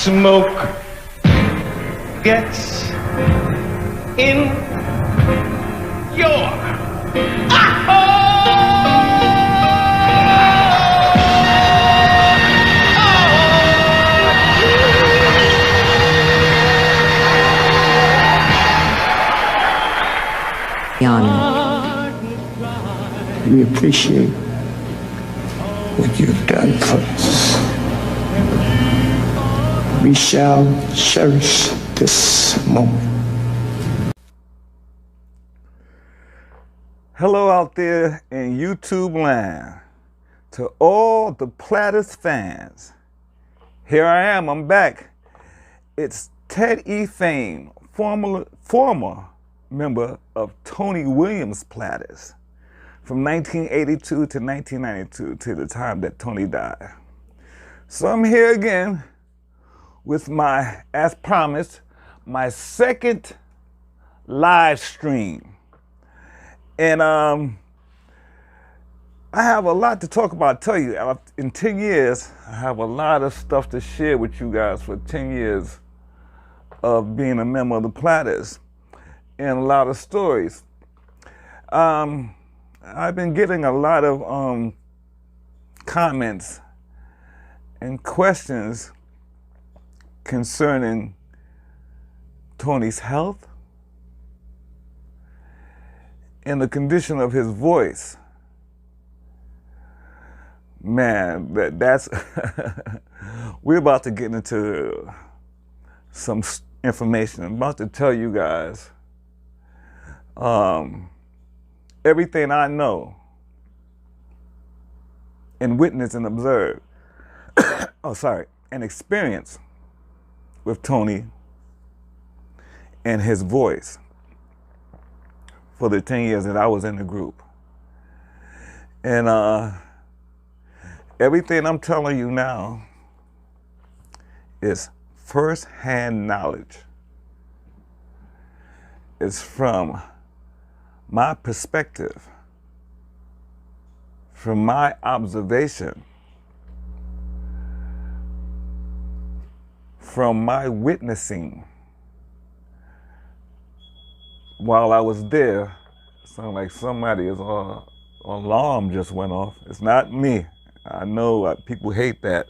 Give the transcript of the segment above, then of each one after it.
smoke gets in your We appreciate what you've done for us. We shall cherish this moment. Hello out there in YouTube land. To all the Platters fans, here I am, I'm back. It's Ted E. Fame, former member of Tony Wiilliams Platters, from 1982 to 1992, to the time that Tony died. So I'm here again with my, as promised, my second live stream. And I have a lot to talk about. I tell you, in 10 years, I have a lot of stuff to share with you guys for 10 years of being a member of the Platters, and a lot of stories. I've been getting a lot of comments and questions concerning Tony's health and the condition of his voice. Man, that's we're about to get into some information. I'm about to tell you guys everything I know and witness and observe, and experience with Tony and his voice for the 10 years that I was in the group. And everything I'm telling you now is first-hand knowledge. It's from my perspective, from my observation, from my witnessing while I was there. It sounded like somebody's alarm just went off. It's not me. I know people hate that,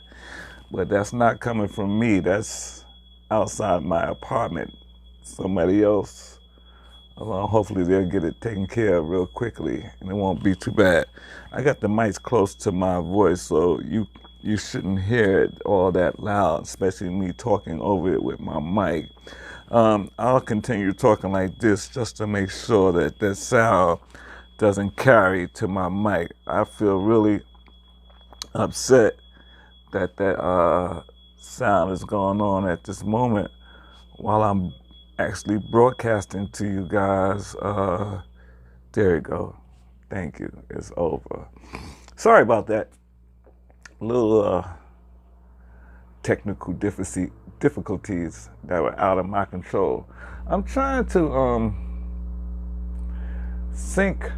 but that's not coming from me. That's outside my apartment. Somebody else. Hopefully they'll get it taken care of real quickly and it won't be too bad. I got the mics close to my voice, so you shouldn't hear it all that loud, especially me talking over it with my mic. I'll continue talking like this just to make sure that that sound doesn't carry to my mic. I feel really upset that that sound is going on at this moment while I'm actually broadcasting to you guys. There you go. Thank you. It's over. Sorry about that. A little technical difficulties that were out of my control. I'm trying to sync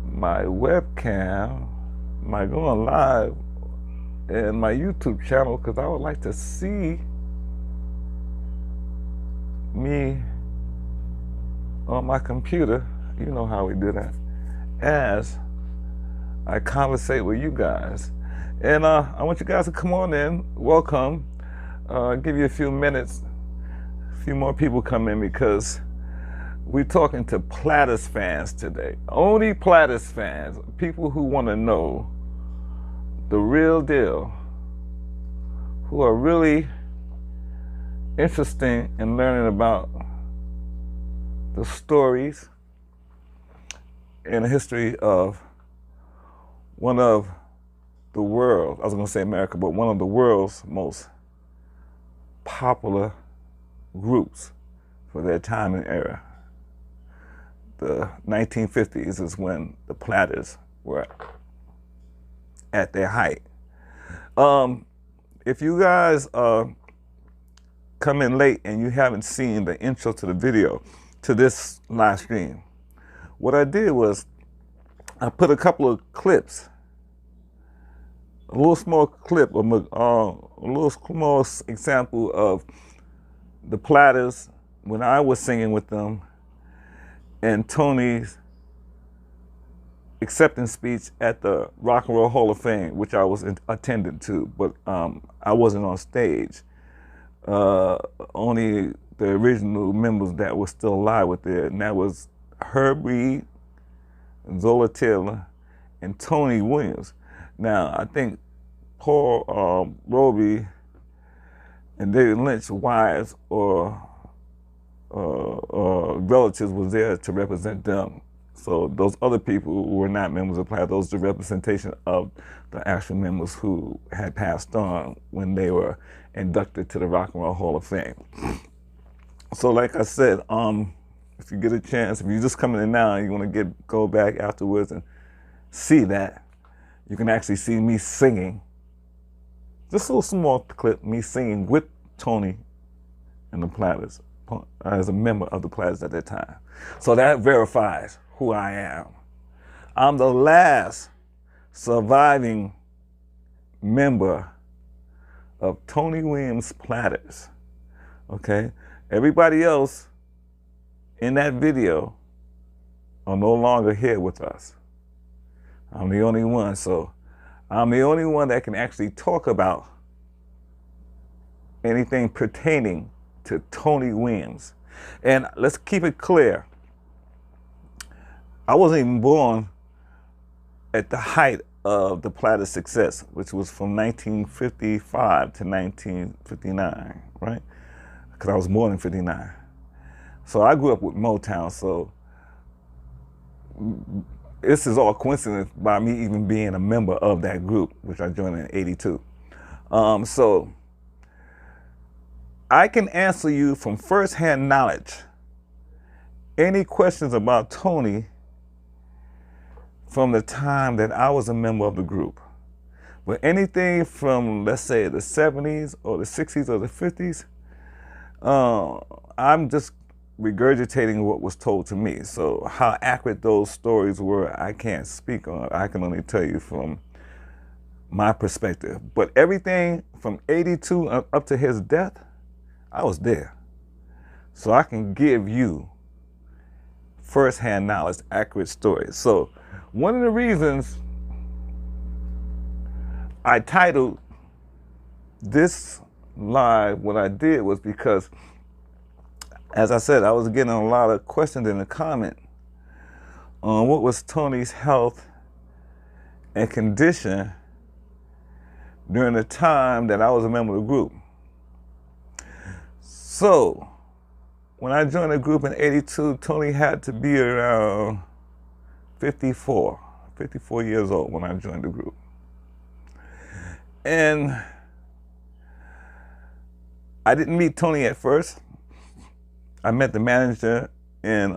my webcam, my going live, and my YouTube channel, because I would like to see me on my computer. You know how we do that, as I conversate with you guys. And I want you guys to come on in. Welcome. Give you a few minutes, a few more people come in, because we're talking to Platters fans today. Only Platters fans, people who want to know the real deal, who are really interested in learning about the stories and the history of one of the world, I was going to say America, but one of the world's most popular groups for their time and era. The 1950s is when the Platters were at their height. If you guys come in late and you haven't seen the intro to the video to this live stream, what I did was I put a couple of clips a little small clip, a little small example of the Platters when I was singing with them and Tony's acceptance speech at the Rock and Roll Hall of Fame, which I was attendant to, but I wasn't on stage. Only the original members that were still alive were there, and that was Herb Reed, Zola Taylor, and Tony Williams. Now, I think Paul Roby and David Lynch's wives or relatives was there to represent them. So those other people who were not members of Platters, those are the representation of the actual members who had passed on when they were inducted to the Rock and Roll Hall of Fame. So like I said, if you get a chance, if you're just coming in now and you want to go back afterwards and see that, you can actually see me singing. Just a little small clip, me singing with Tony and the Platters as a member of the Platters at that time. So that verifies who I am. I'm the last surviving member of Tony Williams Platters, okay? Everybody else in that video are no longer here with us. I'm the only one, so I'm the only one that can actually talk about anything pertaining to Tony Williams. And let's keep it clear, I wasn't even born at the height of the Platters' success, which was from 1955 to 1959, right? Because I was born in 59. So I grew up with Motown, so this is all coincidence by me even being a member of that group, which I joined in '82. So I can answer you from firsthand knowledge any questions about Tony from the time that I was a member of the group. But anything from, let's say, the 70s or the 60s or the 50s, I'm just regurgitating what was told to me. So how accurate those stories were, I can't speak on. I can only tell you from my perspective. But everything from '82 up to his death, I was there. So I can give you firsthand knowledge, accurate stories. So one of the reasons I titled this live what I did was because, as I said, I was getting a lot of questions in the comment on what was Tony's health and condition during the time that I was a member of the group. So when I joined the group in '82, Tony had to be around 54 years old when I joined the group. And I didn't meet Tony at first. I met the manager and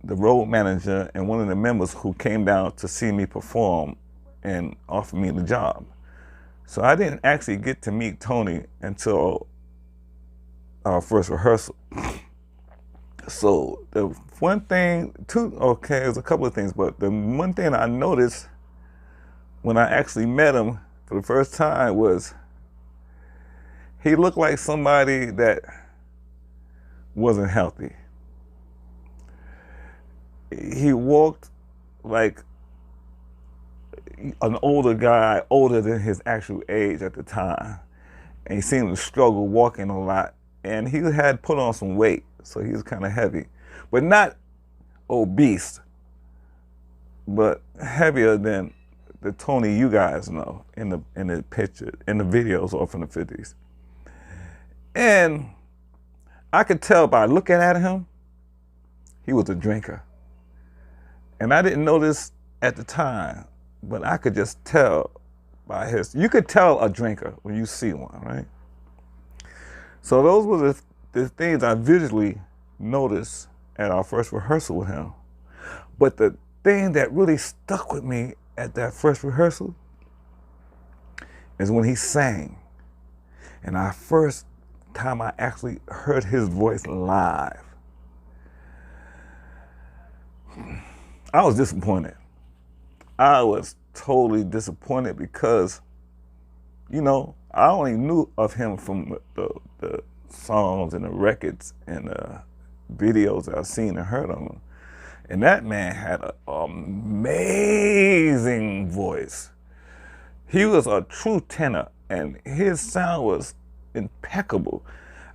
the road manager and one of the members who came down to see me perform and offered me the job. So I didn't actually get to meet Tony until our first rehearsal. So the one thing, there's a couple of things, but the one thing I noticed when I actually met him for the first time was he looked like somebody that wasn't healthy. He walked like an older guy, older than his actual age at the time. And he seemed to struggle walking a lot. And he had put on some weight, so he was kind of heavy. But not obese, but heavier than the Tony you guys know in the picture, in the videos or from the 50s. And I could tell by looking at him, he was a drinker. And I didn't know this at the time, but I could just tell by you could tell a drinker when you see one, right? So those were the things I visually noticed at our first rehearsal with him. But the thing that really stuck with me at that first rehearsal is when he sang. And our first time I actually heard his voice live, I was disappointed. I was totally disappointed because you know, I only knew of him from the songs and the records and the videos that I've seen and heard of him. And that man had an amazing voice. He was a true tenor, and his sound was impeccable.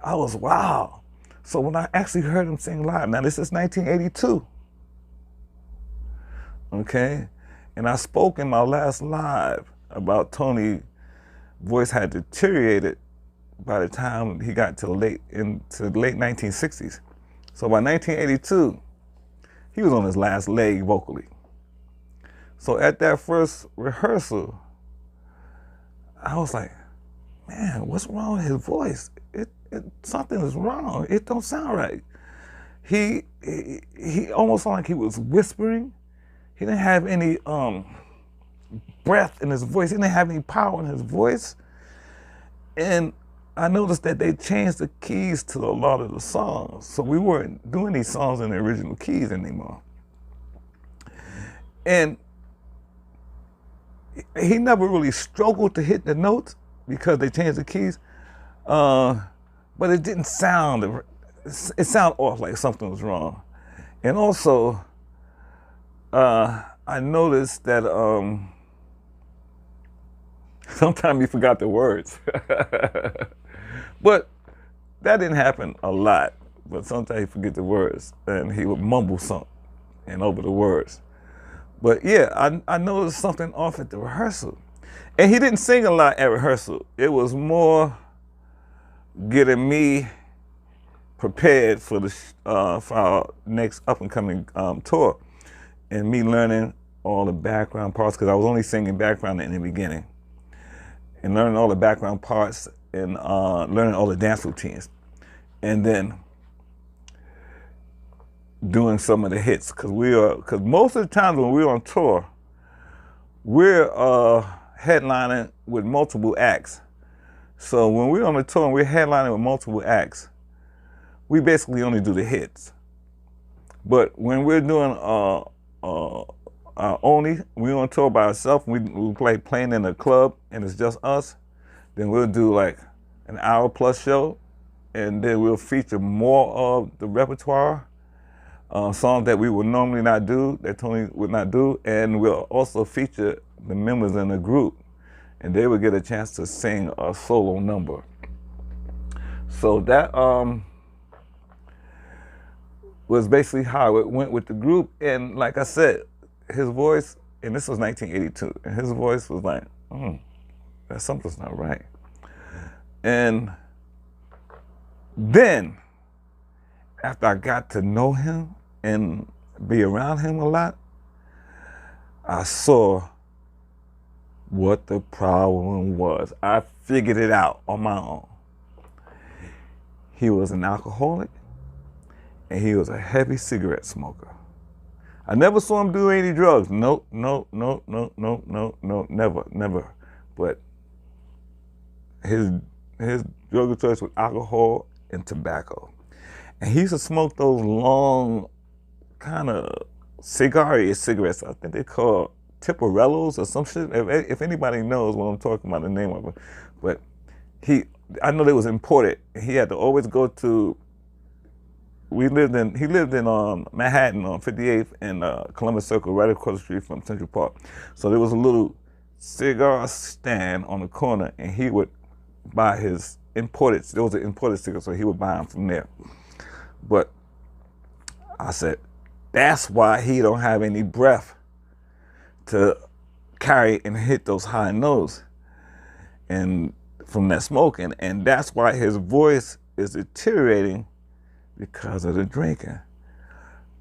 I was, wow. So when I actually heard him sing live, now this is 1982, okay? And I spoke in my last live about Tony's voice had deteriorated by the time he got to into the late 1960s. So by 1982, he was on his last leg vocally. So at that first rehearsal, I was like, man, what's wrong with his voice? Something is wrong. It don't sound right. He almost sounded like he was whispering. He didn't have any breath in his voice. He didn't have any power in his voice. And I noticed that they changed the keys to a lot of the songs. So we weren't doing these songs in the original keys anymore. And he never really struggled to hit the notes because they changed the keys. But it didn't sound, it sounded off, like something was wrong. And also, I noticed that sometimes he forgot the words. But that didn't happen a lot. But sometimes he forget the words and he would mumble something and over the words. But yeah, I noticed something off at the rehearsal. And he didn't sing a lot at rehearsal. It was more getting me prepared for for our next up and coming tour, and me learning all the background parts, because I was only singing background in the beginning, and learning all the background parts and learning all the dance routines, and then doing some of the hits, because most of the times when we're on tour, we're headlining with multiple acts. So when we're on the tour and we're headlining with multiple acts, we basically only do the hits. But when we're doing we're on tour by ourselves, we playing in a club and it's just us, then we'll do like an hour plus show, and then we'll feature more of the repertoire, songs that we would normally not do, that Tony would not do, and we'll also feature the members in the group, and they would get a chance to sing a solo number. So that was basically how it went with the group. And like I said, his voice, and this was 1982, and his voice was like, that something's not right. And then, after I got to know him and be around him a lot, I saw what the problem was. I figured it out on my own. He was an alcoholic, and he was a heavy cigarette smoker. I never saw him do any drugs. No, never. But his drug of choice was alcohol and tobacco. And he used to smoke those long, kind of cigar-ish cigarettes. I think they call Tipperellos or some shit. If anybody knows what I'm talking about, the name of it. But I know they was imported. He had to always go to, he lived in Manhattan on 58th and Columbus Circle, right across the street from Central Park. So there was a little cigar stand on the corner, and he would buy his imported, there was an imported cigar, so he would buy them from there. But I said, that's why he don't have any breath to carry and hit those high notes and from that smoking. And that's why his voice is deteriorating, because of the drinking.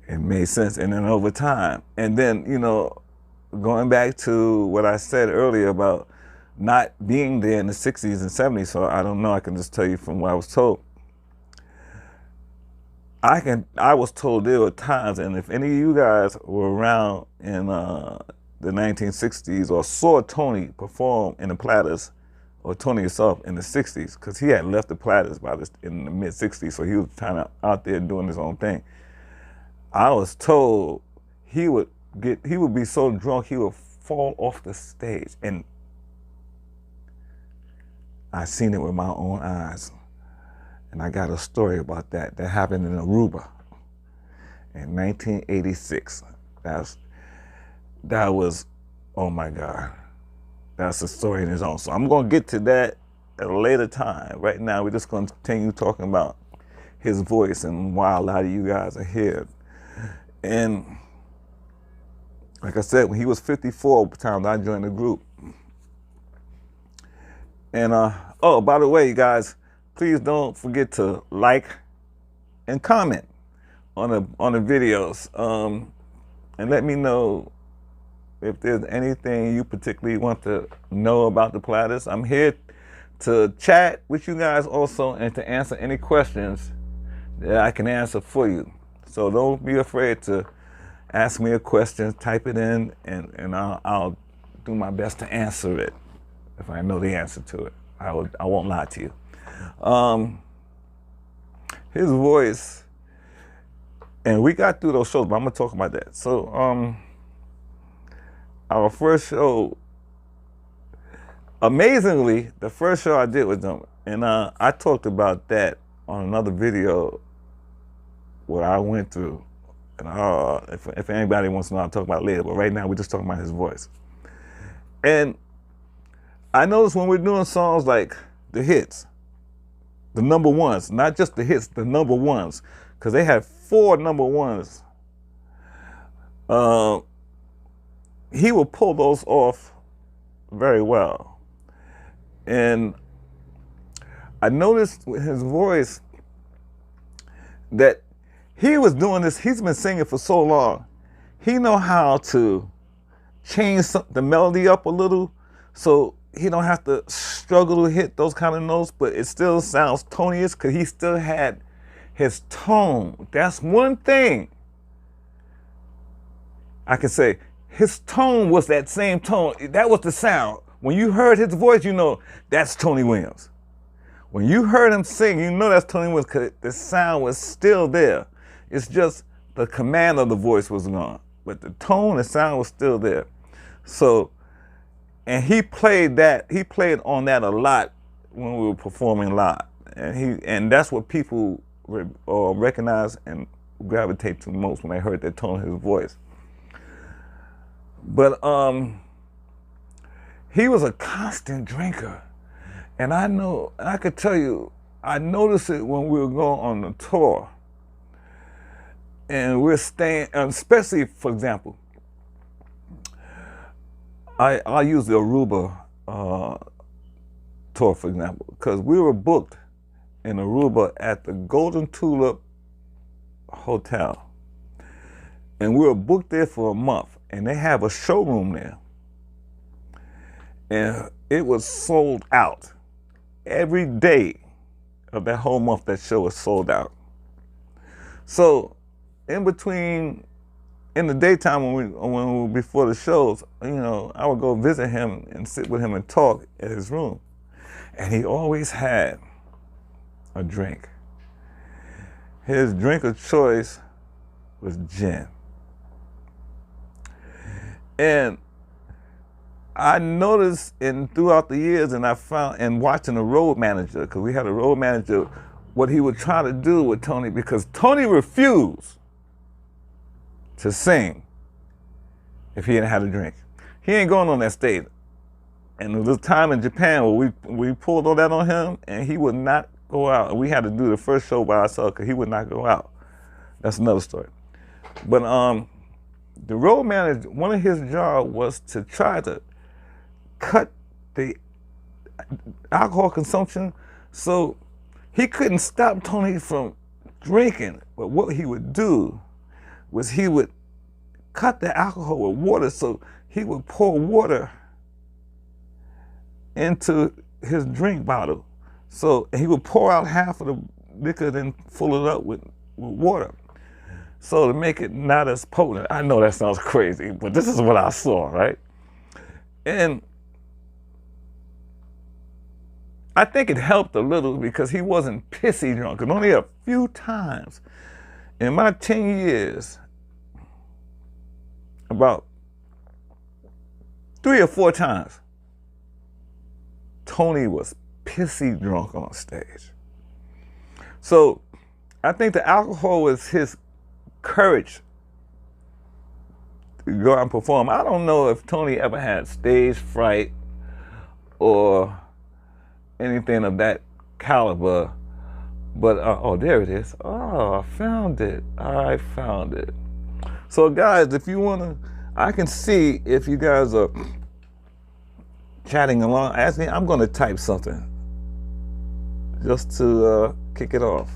It made sense. And then over time, and then, you know, going back to what I said earlier about not being there in the 60s and 70s, so I don't know, I can just tell you from what I was told. I was told there were times, and if any of you guys were around in the 1960s or saw Tony perform in the Platters, or Tony himself in the 60s, because he had left the Platters in the mid 60s, so he was kind of out there doing his own thing. I was told he would be so drunk he would fall off the stage and I seen it with my own eyes. And I got a story about that. That happened in Aruba in 1986. That was, oh my God. That's a story in its own. So I'm going to get to that at a later time. Right now, we're just going to continue talking about his voice and why a lot of you guys are here. And like I said, when he was 54, by the time I joined the group. And oh, by the way, you guys, please don't forget to like and comment on the videos, and let me know if there's anything you particularly want to know about the Platters. I'm here to chat with you guys also and to answer any questions that I can answer for you. So don't be afraid to ask me a question, type it in, and I'll do my best to answer it if I know the answer to it. I won't lie to you. His voice, and we got through those shows, but I'm gonna talk about that. So our first show, amazingly, the first show I did with them, and I talked about that on another video, what I went through. And if anybody wants to know, I'll talk about it later, but right now we're just talking about his voice. And I noticed when we're doing songs like the hits, the number ones, not just the hits, the number ones, because they had 4 number ones, he would pull those off very well. And I noticed with his voice that he was doing this, he's been singing for so long, he know how to change the melody up a little, so he don't have to struggle to hit those kind of notes, but it still sounds tonyish because he still had his tone. That's one thing I can say. His tone was that same tone. That was the sound. When you heard his voice, you know that's Tony Williams. When you heard him sing, you know that's Tony Williams because the sound was still there. It's just the command of the voice was gone, but the tone and sound was still there. So, and he played on that a lot when we were performing live, and that's what people recognize and gravitate to most when they heard that tone of his voice. But he was a constant drinker, and I could tell you, I noticed it when we were going on the tour, and we're staying, especially for example, I use the Aruba tour, for example, because we were booked in Aruba at the Golden Tulip Hotel. And we were booked there for a month, and they have a showroom there. And it was sold out. Every day of that whole month, that show was sold out. So in between, in the daytime when we before the shows, you know, I would go visit him and sit with him and talk at his room. And he always had a drink. His drink of choice was gin. And I noticed throughout the years, and I found in watching the road manager, because we had a road manager, what he would try to do with Tony, because Tony refused to sing if he didn't have a drink. He ain't going on that stage. And there was a time in Japan where we pulled all that on him, and he would not go out. And we had to do the first show by ourselves because he would not go out. That's another story. But the road manager, one of his jobs was to try to cut the alcohol consumption, so he couldn't stop Tony from drinking. But what he would do was he would cut the alcohol with water, so he would pour water into his drink bottle. So he would pour out half of the liquor, then fill it up with water. So to make it not as potent. I know that sounds crazy, but this is what I saw, right? And I think it helped a little because he wasn't pissy drunk. And only a few times in my 10 years, about 3 or 4 times, Tony was pissy drunk on stage. So I think the alcohol was his courage to go out and perform. I don't know if Tony ever had stage fright or anything of that caliber, but oh, there it is. Oh, I found it. I found it. So guys, if you wanna, I can see if you guys are chatting along. Ask me, I'm gonna type something just to kick it off.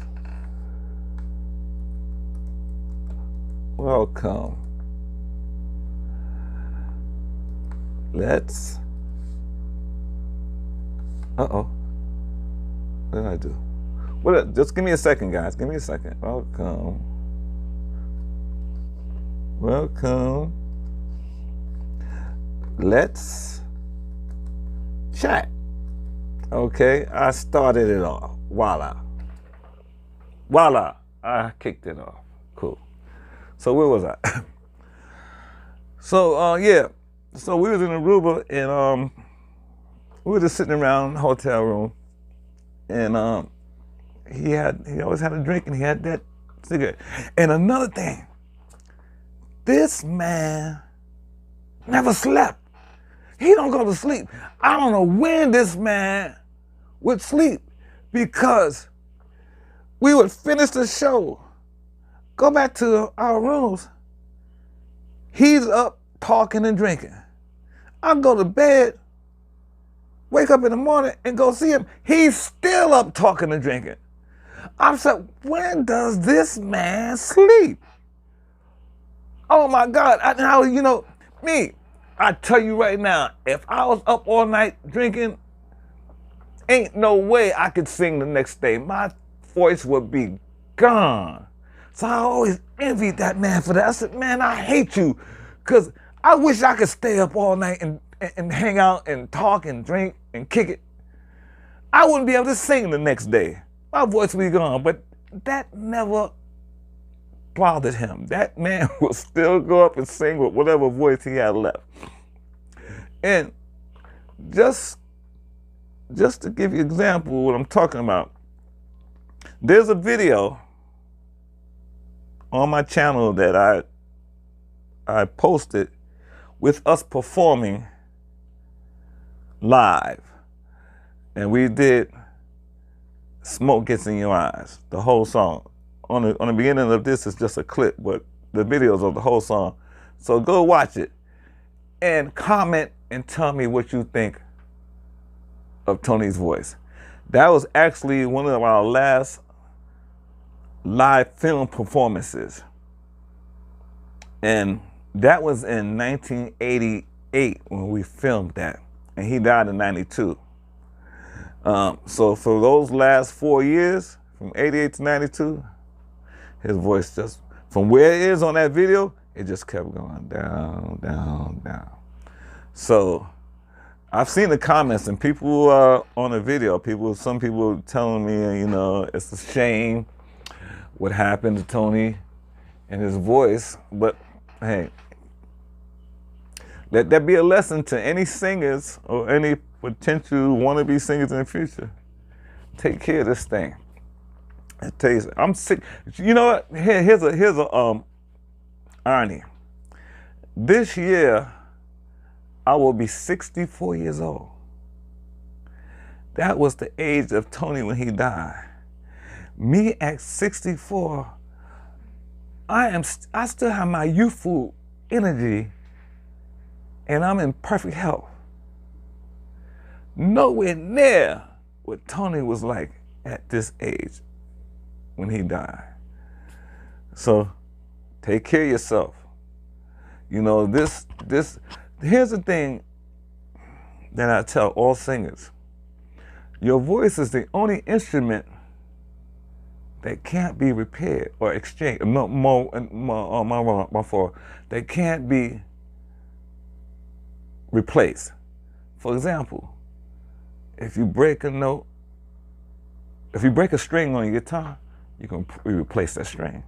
Welcome. Let's. What did I do? Well, just give me a second, guys. Give me a second. Welcome. Welcome. Let's chat. Okay, I started it off. Voila. Voila. I kicked it off. Cool. So where was I? So yeah. So we was in Aruba and we were just sitting around the hotel room, and he always had a drink and he had that cigarette. And another thing, this man never slept. He don't go to sleep. I don't know when this man would sleep, because we would finish the show, go back to our rooms, he's up talking and drinking. I go to bed, wake up in the morning and go see him. He's still up talking and drinking. I said, when does this man sleep? Oh my God. Now, you know, me, I tell you right now, if I was up all night drinking, ain't no way I could sing the next day. My voice would be gone. So I always envied that man for that. I said, man, I hate you, because I wish I could stay up all night and hang out and talk and drink and kick it. I wouldn't be able to sing the next day. My voice would be gone, but that never bothered him. That man would still go up and sing with whatever voice he had left. And just to give you an example of what I'm talking about, there's a video on my channel that I posted with us performing live. And we did Smoke Gets in Your Eyes, the whole song. On the beginning of this is just a clip, but the videos of the whole song. So go watch it and comment and tell me what you think of Tony's voice. That was actually one of our last live film performances. And that was in 1988 when we filmed that. And he died in 92. So for those last 4 years, from 88 to 92, his voice just, from where it is on that video, it just kept going down, down, down. So I've seen the comments, and people on the video, some people telling me, you know, it's a shame what happened to Tony and his voice. But hey, let that be a lesson to any singers or any potential wannabe singers in the future. Take care of this thing. I tell you, I'm sick. You know what? Here's a irony. This year, I will be 64 years old. That was the age of Tony when he died. Me at 64, I still have my youthful energy, and I'm in perfect health. Nowhere near what Tony was like at this age when he died. So take care of yourself. You know, here's the thing that I tell all singers. Your voice is the only instrument that can't be repaired or exchanged. That can't be replaced. For example, if you break a note, if you break a string on your guitar, you can replace that string.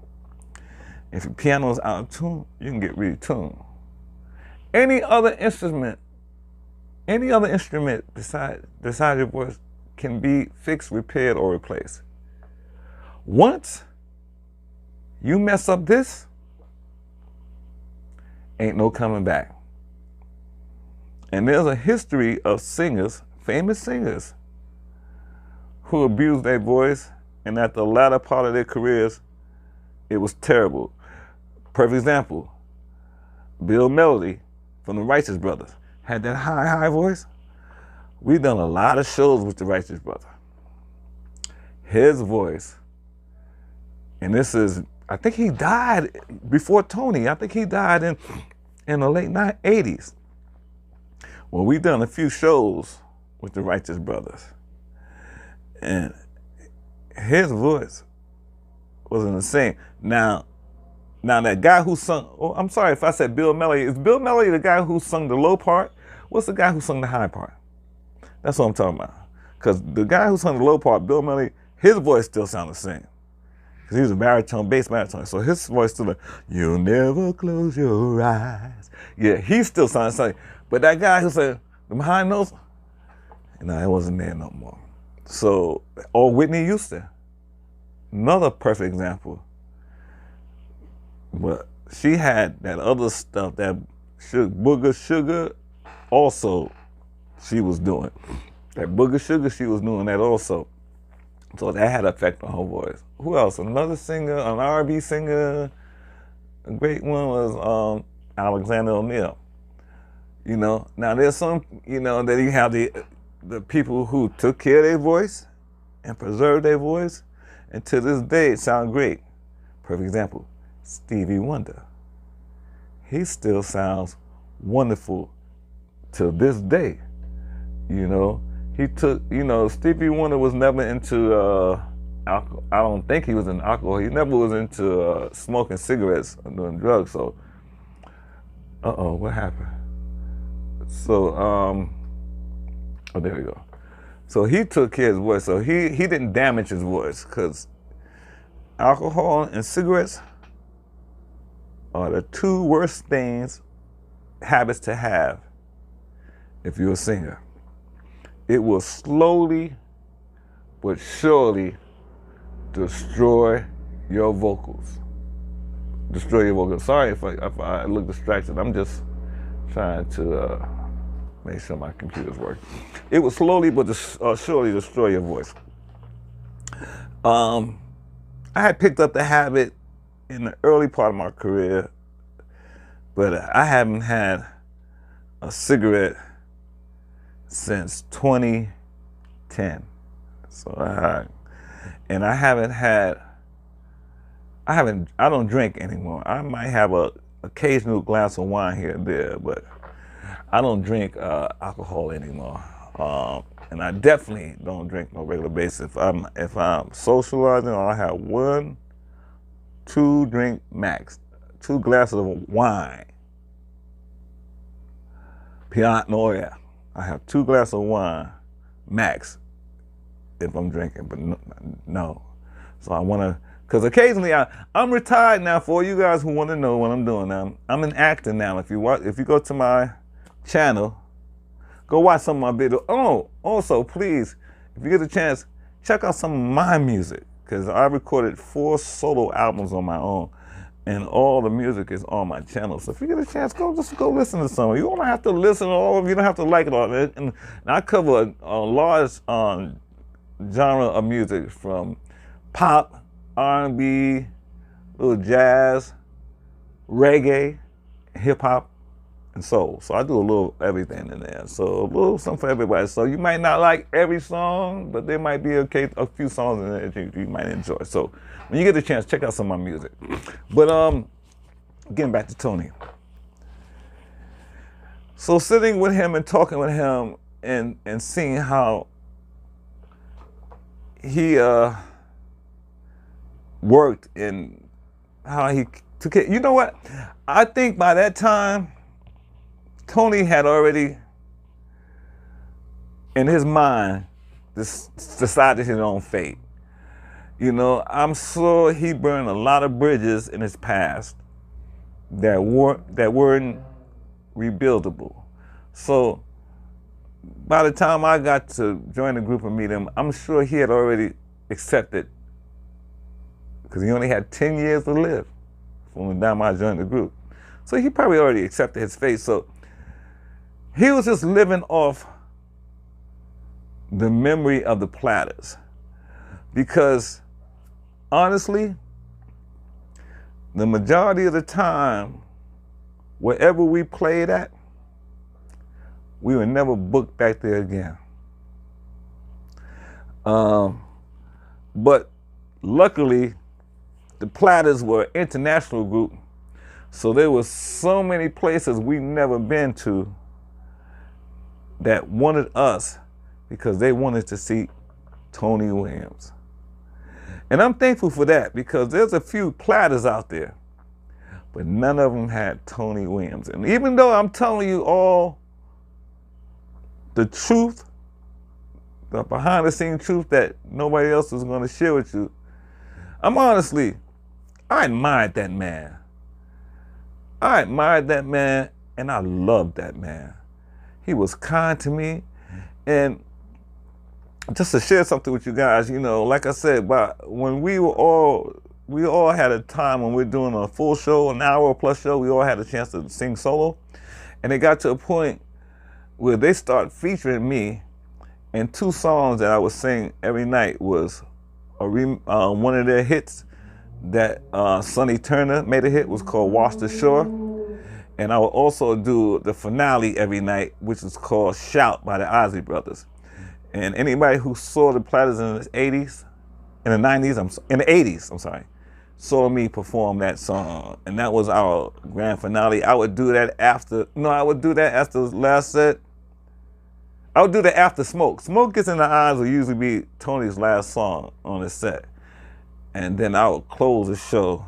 If your piano is out of tune, you can get retuned. Any other instrument beside your voice can be fixed, repaired, or replaced. Once you mess up this, ain't no coming back. And there's a history of singers, famous singers, who abused their voice, and at the latter part of their careers, it was terrible. Perfect example, Bill Melody from the Righteous Brothers had that high voice. We've done a lot of shows with the Righteous Brother. His voice, and this is, I think he died before Tony. I think he died in the late 80s. Well, we've done a few shows with the Righteous Brothers, and his voice wasn't the same. Now that guy who sung, oh, I'm sorry if I said Bill Melody. Is Bill Melody the guy who sung the low part? What's the guy who sung the high part? That's what I'm talking about. Because the guy who sung the low part, Bill Melody, his voice still sounded the same. Because he was a baritone, bass baritone. So his voice still like, you'll never close your eyes. Yeah, he still sounded the same. But that guy who said the high notes, no, it wasn't there no more. So, or Whitney Houston, another perfect example. But she had that other stuff, that booger sugar, also she was doing. That booger sugar, she was doing that also. So that had an effect on her voice. Who else? Another singer, an R&B singer, a great one was Alexander O'Neal. You know, now there's some, you know, that you have the people who took care of their voice and preserved their voice, and to this day it sounds great. Perfect example, Stevie Wonder. He still sounds wonderful to this day. You know, he took, you know, Stevie Wonder was never into alcohol. I don't think he was into alcohol. He never was into smoking cigarettes or doing drugs. So, what happened? So, oh, there we go. So he took care of his voice. So he didn't damage his voice, because alcohol and cigarettes are the two worst habits to have if you're a singer. It will slowly but surely destroy your vocals. Destroy your vocals. Sorry if I look distracted. I'm just trying to make sure my computer's working. It will slowly but surely destroy your voice. I had picked up the habit in the early part of my career, but I haven't had a cigarette since 2010. So I don't drink anymore. I might have a occasional glass of wine here and there, but I don't drink alcohol anymore. And I definitely don't drink on a regular basis. If I'm socializing, I have 1, 2 drink max, 2 glasses of wine. Pinot Noir. I have 2 glasses of wine max if I'm drinking, but no. So I want to, because occasionally I'm retired now. For you guys who want to know what I'm doing now, I'm an actor now. If you go to my channel, go watch some of my videos. Oh, also please, if you get a chance, check out some of my music, because I recorded 4 solo albums on my own, and all the music is on my channel. So if you get a chance, just go listen to some. You don't have to listen to all of it. You don't have to like it all. And I cover a large genre of music, from pop, R&B, little jazz, reggae, hip hop, and soul. So I do a little everything in there. So a little something for everybody. So you might not like every song, but there might be a few songs in there that you might enjoy. So when you get the chance, check out some of my music. But getting back to Tony. So sitting with him and talking with him and seeing how he worked and how he took it. You know what? I think by that time, Tony had already, in his mind, decided his own fate. You know, I'm sure he burned a lot of bridges in his past that weren't rebuildable. So by the time I got to join the group and meet him, I'm sure he had already accepted, because he only had 10 years to live from the time I joined the group. So he probably already accepted his fate. So he was just living off the memory of the Platters. Because honestly, the majority of the time, wherever we played at, we were never booked back there again. But luckily, the Platters were an international group, so there were so many places we'd never been to that wanted us because they wanted to see Tony Williams. And I'm thankful for that, because there's a few Platters out there, but none of them had Tony Williams. And even though I'm telling you all the truth, the behind the scenes truth that nobody else is going to share with you, I admired that man. I admired that man, and I loved that man. He was kind to me. And just to share something with you guys, you know, like I said, when we all had a time when we're doing a full show, an hour plus show, we all had a chance to sing solo. And it got to a point where they started featuring me, and 2 songs that I would sing every night was one of their hits that Sonny Turner made a hit, was called Wash the Shore. And I would also do the finale every night, which is called Shout by the Ozzy Brothers. And anybody who saw the Platters in the 80s, in the 80s, saw me perform that song. And that was our grand finale. I would do that after the last set. I would do that after Smoke. Smoke Gets in the Eyes will usually be Tony's last song on the set. And then I would close the show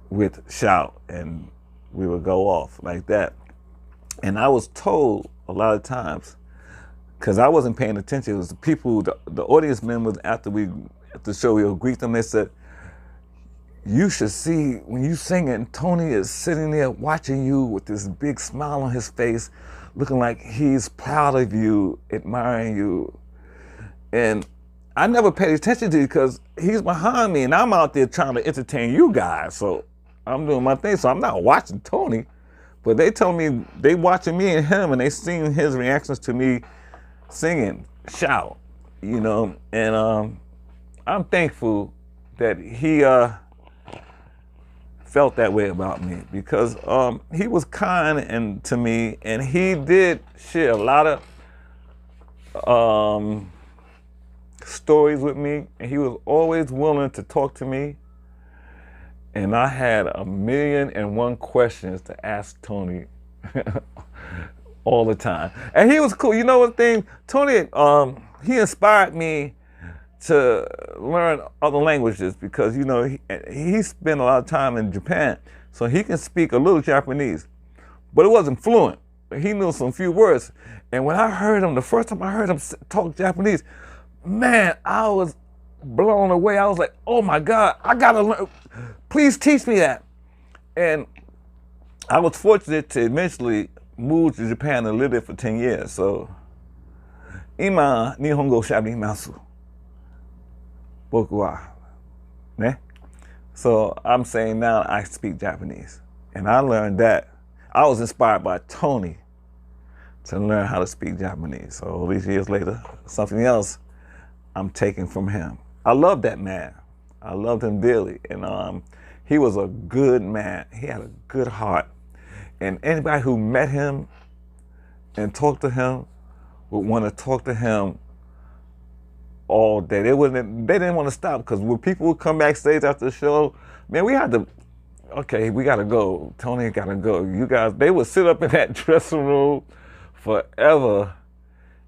with Shout, and we would go off like that. And I was told a lot of times, because I wasn't paying attention, it was the people, the audience members, after the show, we would greet them, they said, "You should see when you sing it, Tony is sitting there watching you with this big smile on his face, looking like he's proud of you, admiring you." And I never paid attention to it because he's behind me and I'm out there trying to entertain you guys. So I'm doing my thing. So I'm not watching Tony, but they tell me they watching me and him, and they seeing his reactions to me singing Shout, you know. And I'm thankful that he felt that way about me, because he was kind to me, and he did share a lot of stories with me, and he was always willing to talk to me. And I had 1,000,001 questions to ask Tony all the time. And he was cool. You know what thing? Tony, he inspired me to learn other languages, because, you know, he spent a lot of time in Japan, so he can speak a little Japanese, but it wasn't fluent. He knew some few words. And when I heard him, the first time I heard him talk Japanese, man, I was blown away. I was like, oh my God, I gotta learn. Please teach me that. And I was fortunate to eventually move to Japan and live there for 10 years. So, ima Nihongo shabarimasu. Boku wa. Ne? So I'm saying now I speak Japanese. And I learned that. I was inspired by Tony to learn how to speak Japanese. So all these years later, something else I'm taking from him. I love that man. I loved him dearly. And he was a good man. He had a good heart. And anybody who met him and talked to him would want to talk to him all day. They didn't want to stop, because when people would come backstage after the show, man, we had to, okay, we got to go. Tony got to go. You guys, they would sit up in that dressing room forever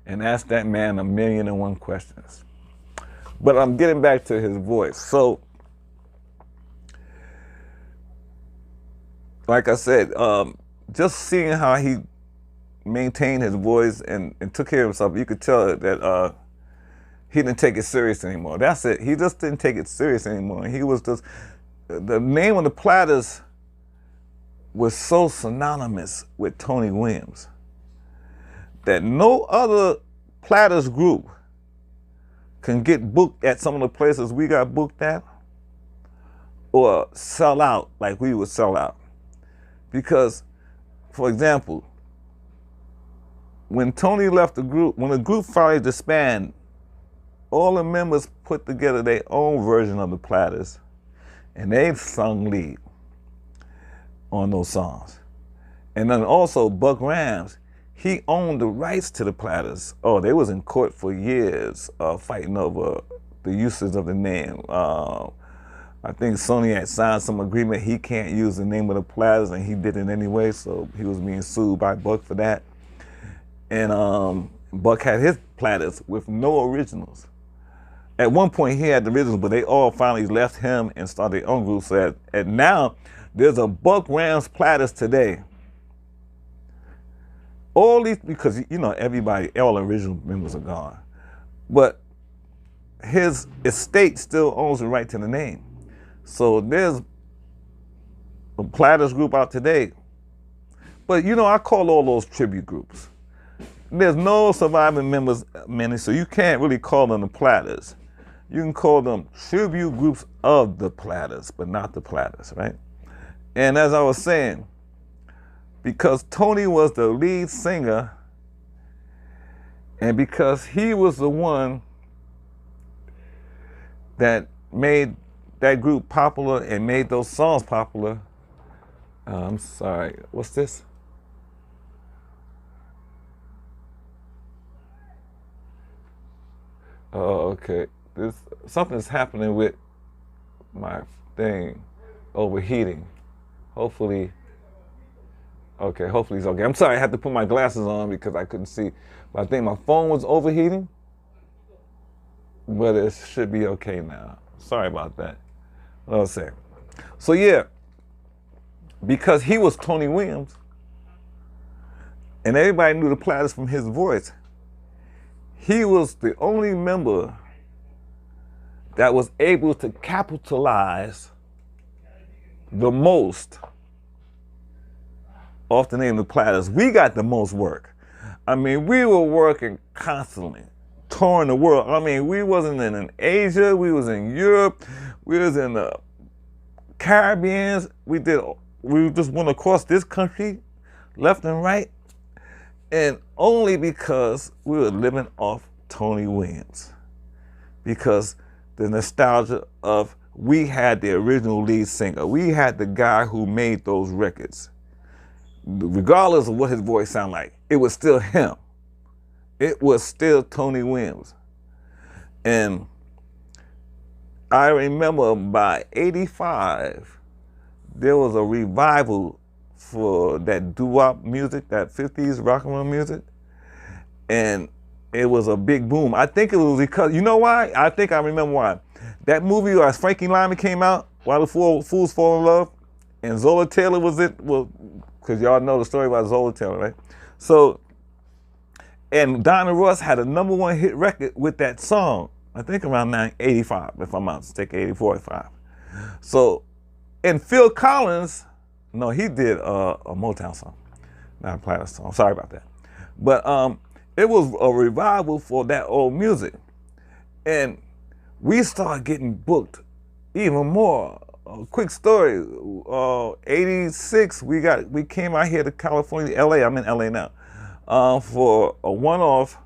and ask that man 1,000,001 questions. But I'm getting back to his voice. So, like I said, just seeing how he maintained his voice and took care of himself, you could tell that he didn't take it serious anymore. That's it. He just didn't take it serious anymore. He was just, the name of the Platters was so synonymous with Tony Williams that no other Platters group can get booked at some of the places we got booked at or sell out like we would sell out. Because, for example, when Tony left the group, when the group finally disbanded, all the members put together their own version of the Platters, and they sung lead on those songs. And then also Buck Rams, he owned the rights to the Platters. Oh, they was in court for years fighting over the usage of the name. I think Sony had signed some agreement he can't use the name of the Platters, and he did it anyway, so he was being sued by Buck for that. And Buck had his Platters with no originals. At one point he had the originals, but they all finally left him and started their own group. So and now there's a Buck Rams Platters today. All these, because you know everybody, all the original members are gone, but his estate still owns the right to the name. So there's a Platters group out today, but you know I call all those tribute groups. There's no surviving members, many, so you can't really call them the Platters. You can call them tribute groups of the Platters, but not the Platters, right? And as I was saying, because Tony was the lead singer, and because he was the one that made that group popular and made those songs popular. I'm sorry, what's this? Oh, okay. Something's happening with my thing, overheating. Hopefully it's okay. I'm sorry, I had to put my glasses on because I couldn't see. But I think my phone was overheating, but it should be okay now. Sorry about that. What I was saying. So yeah, because he was Tony Williams, and everybody knew the Platters from his voice, he was the only member that was able to capitalize the most off the name of the Platters. We got the most work. I mean, we were working constantly, touring the world. I mean, we wasn't in Asia, we was in Europe, we was in the Carribeans. We just went across this country, left and right, and only because we were living off Tony Williams. Because the nostalgia of we had the original lead singer. We had the guy who made those records. Regardless of what his voice sounded like, it was still him. It was still Tony Williams. And I remember by '85, there was a revival for that doo-wop music, that 50s rock and roll music. And it was a big boom. I think it was because, you know why? I think I remember why. That movie where Frankie Lyman came out, Why the Fools Fall in Love, and Zola Taylor was it, well, because y'all know the story about Zola Taylor, right? So, and Donna Ross had a #1 hit record with that song, I think around 1985, if I'm not mistaken, 84, 85. So, and Phil Collins, no, he did a Motown song, not a Platters song, sorry about that. But it was a revival for that old music. And we started getting booked even more. Quick story, '86, we came out here to California, LA, I'm in LA now, for a one-off,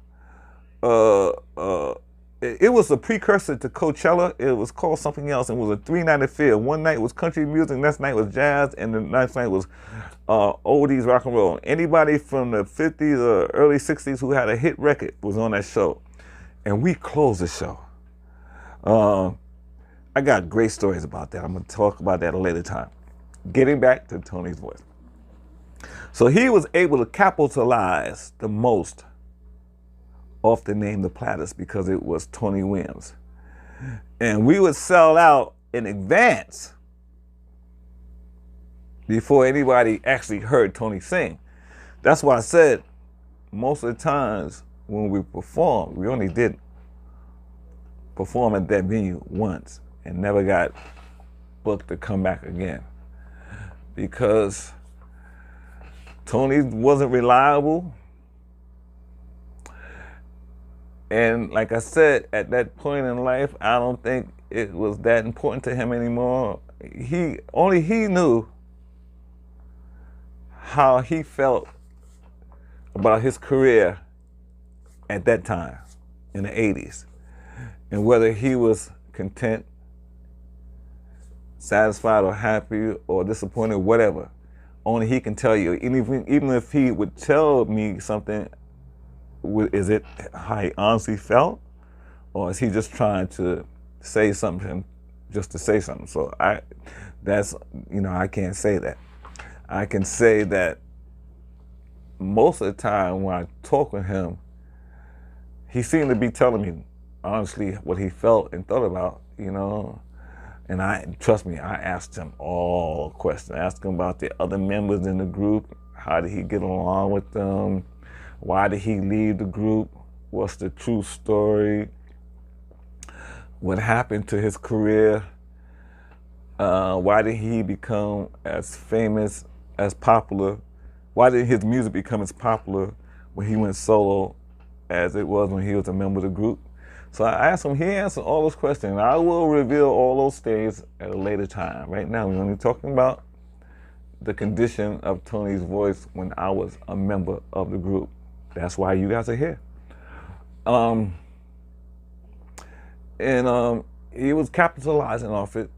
it was a precursor to Coachella. It was called something else, and it was a 3-night affair. One night was country music, next night was jazz, and the next night was oldies rock and roll. Anybody from the 50s or early 60s who had a hit record was on that show. And we closed the show. I got great stories about that. I'm gonna talk about that at a later time. Getting back to Tony's voice. So he was able to capitalize the most off the name The Platters because it was Tony Williams. And we would sell out in advance before anybody actually heard Tony sing. That's why I said most of the times when we performed, we only did perform at that venue once and never got booked to come back again because Tony wasn't reliable And like I said, at that point in life, I don't think it was that important to him anymore. Only he knew how he felt about his career at that time in the 80s, and whether he was content, satisfied or happy or disappointed, whatever. Only he can tell you. Even if he would tell me something, is it how he honestly felt, or is he just trying to say something just to say something? So I can't say that. I can say that most of the time when I talk with him, he seemed to be telling me honestly what he felt and thought about, And trust me, I asked him all questions. I asked him about the other members in the group. How did he get along with them? Why did he leave the group? What's the true story? What happened to his career? Why did he become as famous, as popular? Why did his music become as popular when he went solo as it was when he was a member of the group? So I asked him, he answered all those questions. I will reveal all those things at a later time. Right now, we're only talking about the condition of Tony's voice when I was a member of the group. That's why you guys are here. He was capitalizing off it.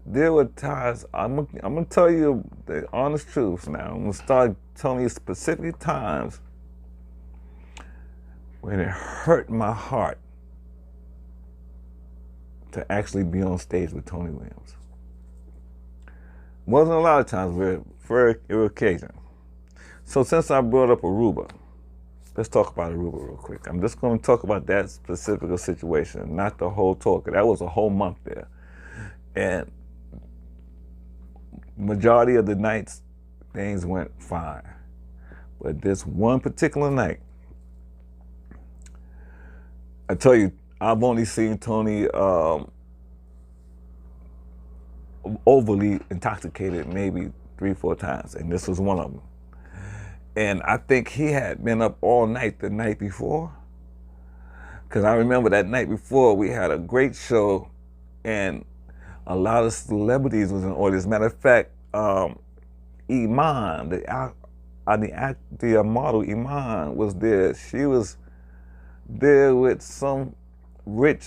There were times, I'm gonna tell you the honest truth now. I'm gonna start telling you specific times when it hurt my heart to actually be on stage with Tony Williams. Wasn't a lot of times, but for occasion. So since I brought up Aruba, let's talk about Aruba real quick. I'm just going to talk about that specific situation, not the whole talk. That was a whole month there. And majority of the nights, things went fine. But this one particular night, I tell you, I've only seen Tony overly intoxicated maybe 3-4 times, and this was one of them. And I think he had been up all night the night before, because I remember that night before we had a great show, and a lot of celebrities was in the audience. Matter of fact, Iman, the model Iman was there. She was there with some rich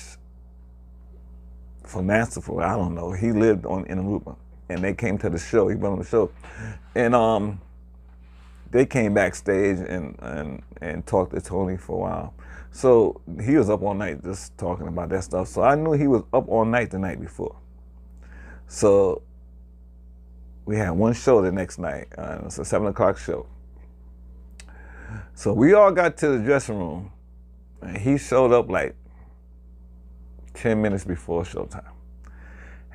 philanthropist, I don't know. He lived in Aruba, and they came to the show. He went on the show, and they came backstage and talked to Tony for a while. So he was up all night just talking about that stuff. So I knew he was up all night the night before. So we had one show the next night. It was a 7 o'clock show. So we all got to the dressing room, and he showed up like 10 minutes before showtime.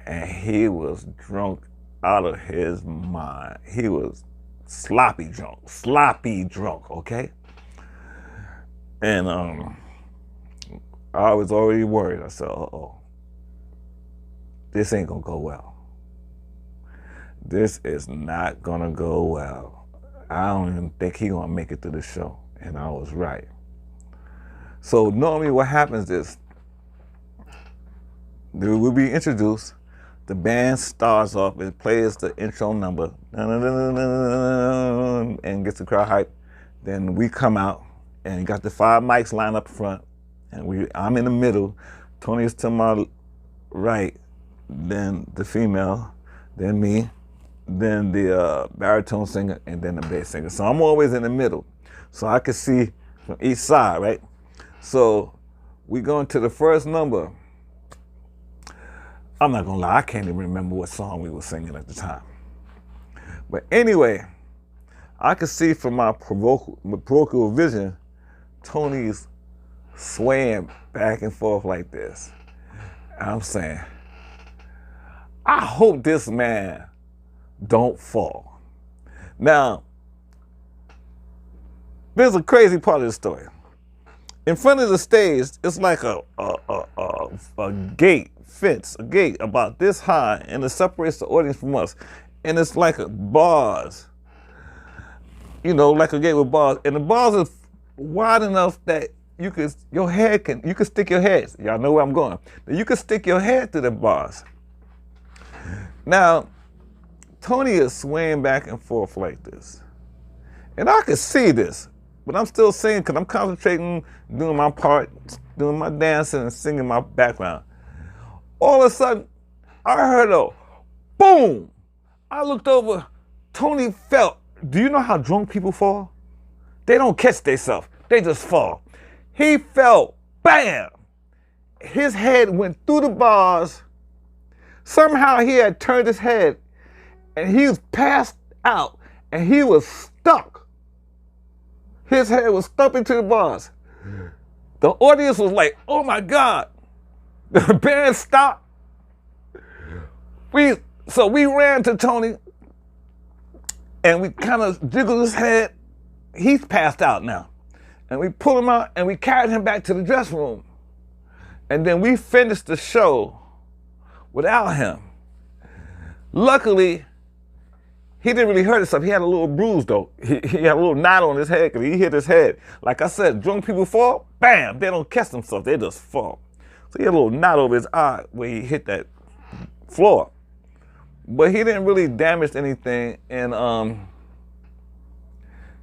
And he was drunk out of his mind. He was sloppy drunk, okay? And I was already worried. I said, uh-oh, this ain't gonna go well. This is not gonna go well. I don't even think he gonna make it to the show. And I was right. So normally what happens is, they will be introduced, the band starts off, it plays the intro number, and gets the crowd hyped. Then we come out, and got the 5 mics lined up front, and I'm in the middle, Tony is to my right, then the female, then me, then the baritone singer, and then the bass singer. So I'm always in the middle, so I can see from each side, right? So we go into the first number. I'm not gonna lie, I can't even remember what song we were singing at the time. But anyway, I could see from my parochial vision, Tony's swaying back and forth like this. And I'm saying, I hope this man don't fall. Now, there's a crazy part of the story. In front of the stage, it's like a gate, fence, a gate about this high, and it separates the audience from us. And it's like bars, like a gate with bars. And the bars are wide enough that, you can stick your head. Y'all know where I'm going. You can stick your head through the bars. Now, Tony is swaying back and forth like this. And I could see this, but I'm still singing because I'm concentrating, doing my part, doing my dancing and singing my background. All of a sudden, I heard a boom. I looked over, Tony fell. Do you know how drunk people fall? They don't catch themselves, they just fall. He fell, bam. His head went through the bars. Somehow he had turned his head and he was passed out and he was stuck. His head was stuck into the bars. The audience was like, oh my God. The band stopped. So we ran to Tony and we kind of jiggled his head. He's passed out now. And we pulled him out and we carried him back to the dressing room. And then we finished the show without him. Luckily, he didn't really hurt himself. He had a little bruise though. He had a little knot on his head because he hit his head. Like I said, drunk people fall, bam, they don't catch themselves, they just fall. So he had a little knot over his eye where he hit that floor. But he didn't really damage anything, and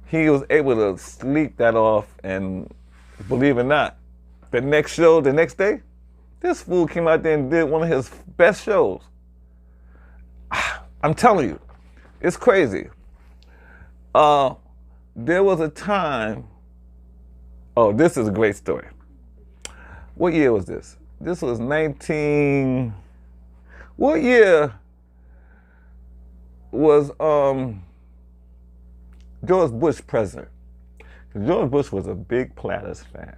he was able to sleep that off, and believe it or not, the next show, the next day, this fool came out there and did one of his best shows. I'm telling you, it's crazy. There was a time, oh, this is a great story. What year was this? This was what year was George Bush president? George Bush was a big Platters fan.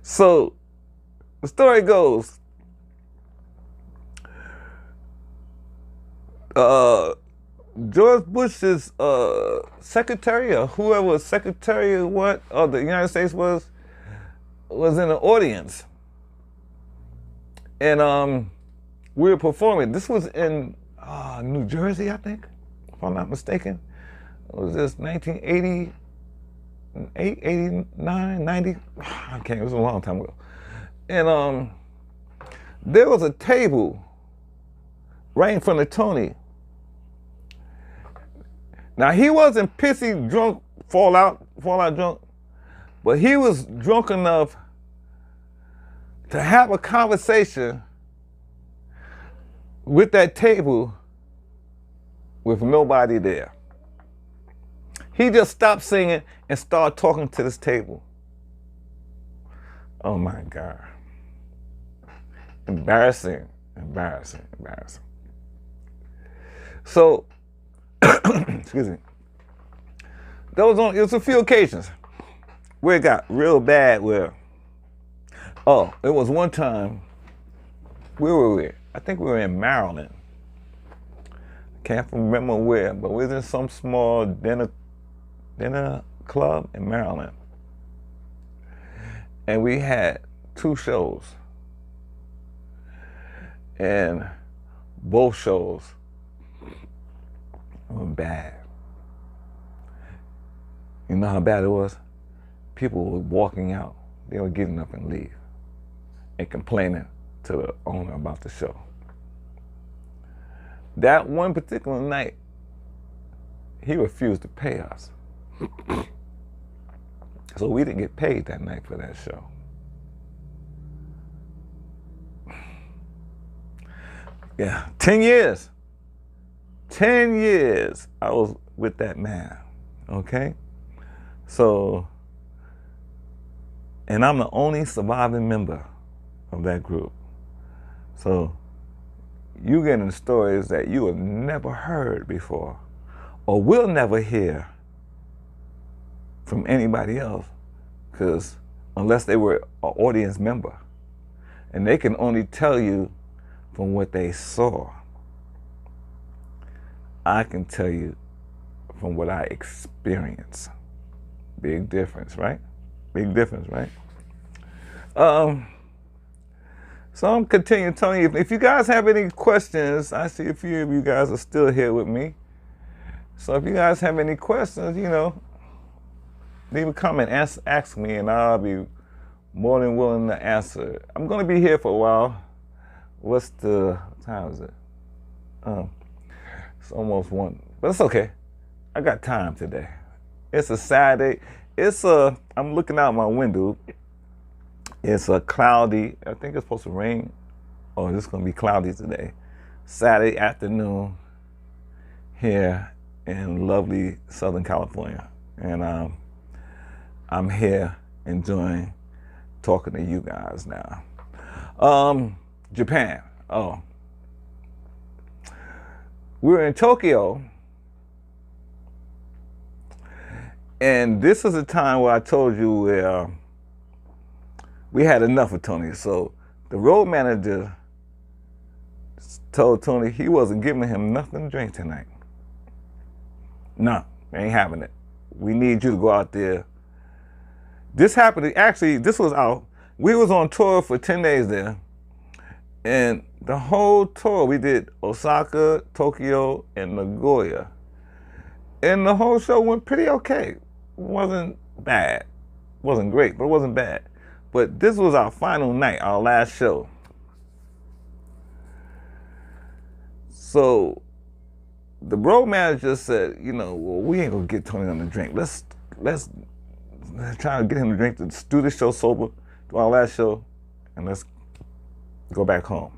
So the story goes, George Bush's secretary, or whoever was secretary of the United States was in the audience. And we were performing. This was in New Jersey, I think, if I'm not mistaken. It was this 1988, 89, 90, I can't, it was a long time ago. And there was a table right in front of Tony. Now he wasn't pissy drunk, fall out drunk, but he was drunk enough to have a conversation with that table with nobody there. He just stopped singing and started talking to this table. Oh my God. Embarrassing, embarrassing, embarrassing. So, excuse me. It was a few occasions where it got real bad where, it was one time, where were we? I think we were in Maryland. Can't remember where, but we was in some small dinner club in Maryland. And we had 2 shows. And both shows were bad. You know how bad it was? People were walking out. They were getting up and leave and complaining to the owner about the show. That one particular night, he refused to pay us. So we didn't get paid that night for that show. Yeah, 10 years. 10 years I was with that man, okay? So, and I'm the only surviving member of that group. So, you getting stories that you have never heard before or will never hear from anybody else, because unless they were an audience member, and they can only tell you from what they saw. I can tell you from what I experienced. Big difference, right? Big difference, right? So I'm continuing telling you, if you guys have any questions, I see a few of you guys are still here with me. So if you guys have any questions, leave a comment, ask me, and I'll be more than willing to answer. I'm gonna be here for a while. What time is it? It's almost 1, but it's okay. I got time today. It's a Saturday. I'm looking out my window. It's a cloudy, I think it's supposed to rain, or it's gonna be cloudy today. Saturday afternoon here in lovely Southern California. And I'm here enjoying talking to you guys now. Japan. We were in Tokyo, and this is a time where I told you where we had enough of Tony. So the road manager told Tony he wasn't giving him nothing to drink tonight. No, ain't having it. We need you to go out there. This happened, actually, this was out. We was on tour for 10 days there. And the whole tour, we did Osaka, Tokyo, and Nagoya. And the whole show went pretty okay. It wasn't bad. It wasn't great, but it wasn't bad. But this was our final night, our last show. So the road manager said, well, we ain't gonna get Tony on the drink. Let's try to get him to drink to do this show sober, do our last show, and let's go back home.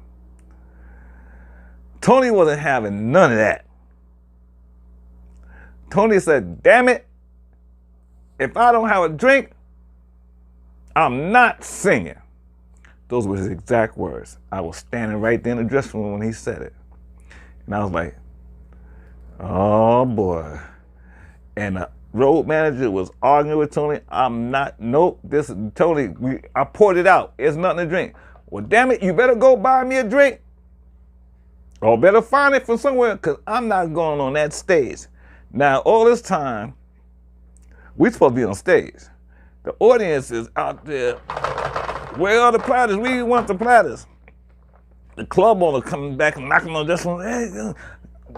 Tony wasn't having none of that. Tony said, damn it, if I don't have a drink, I'm not singing. Those were his exact words. I was standing right there in the dressing room when he said it. And I was like, oh boy. And the road manager was arguing with Tony. Nope, this is Tony, I poured it out. It's nothing to drink. Well, damn it, you better go buy me a drink. Or better find it from somewhere, because I'm not going on that stage. Now, all this time, we're supposed to be on stage. The audience is out there. Where are the platters? We want the platters. The club owner coming back and knocking on this one. Hey,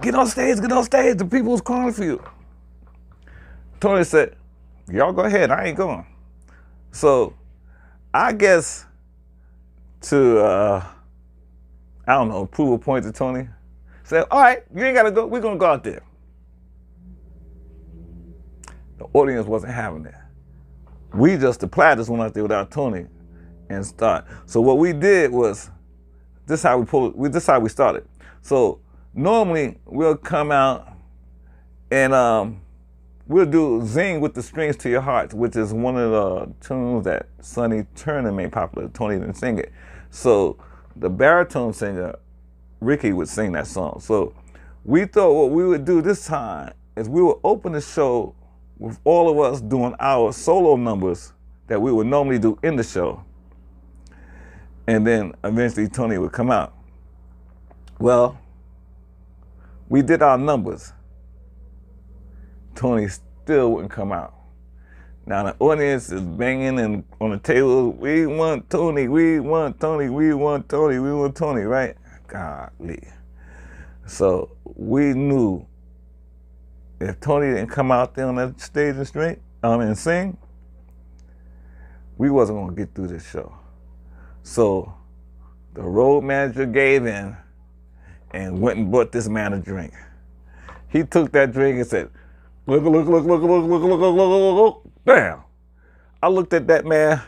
get on stage, get on stage. The people's calling for you. Tony said, y'all go ahead, I ain't going. So I guess to, prove a point to Tony, said, all right, you ain't gotta go, we're gonna go out there. The audience wasn't having it. The platters went out there without Tony and start. So what we did was, this is how we started. So normally we'll come out and we'll do Zing with the Strings to Your Heart, which is one of the tunes that Sonny Turner made popular. Tony didn't sing it. So the baritone singer, Ricky, would sing that song. So we thought what we would do this time is we would open the show with all of us doing our solo numbers that we would normally do in the show. And then eventually Tony would come out. Well, we did our numbers. Tony still wouldn't come out. Now the audience is banging and on the table, we want Tony, we want Tony, we want Tony, we want Tony, right? Golly. So we knew if Tony didn't come out there on that stage and sing, we wasn't gonna get through this show. So the road manager gave in and went and bought this man a drink. He took that drink and said, look, bam. I looked at that man,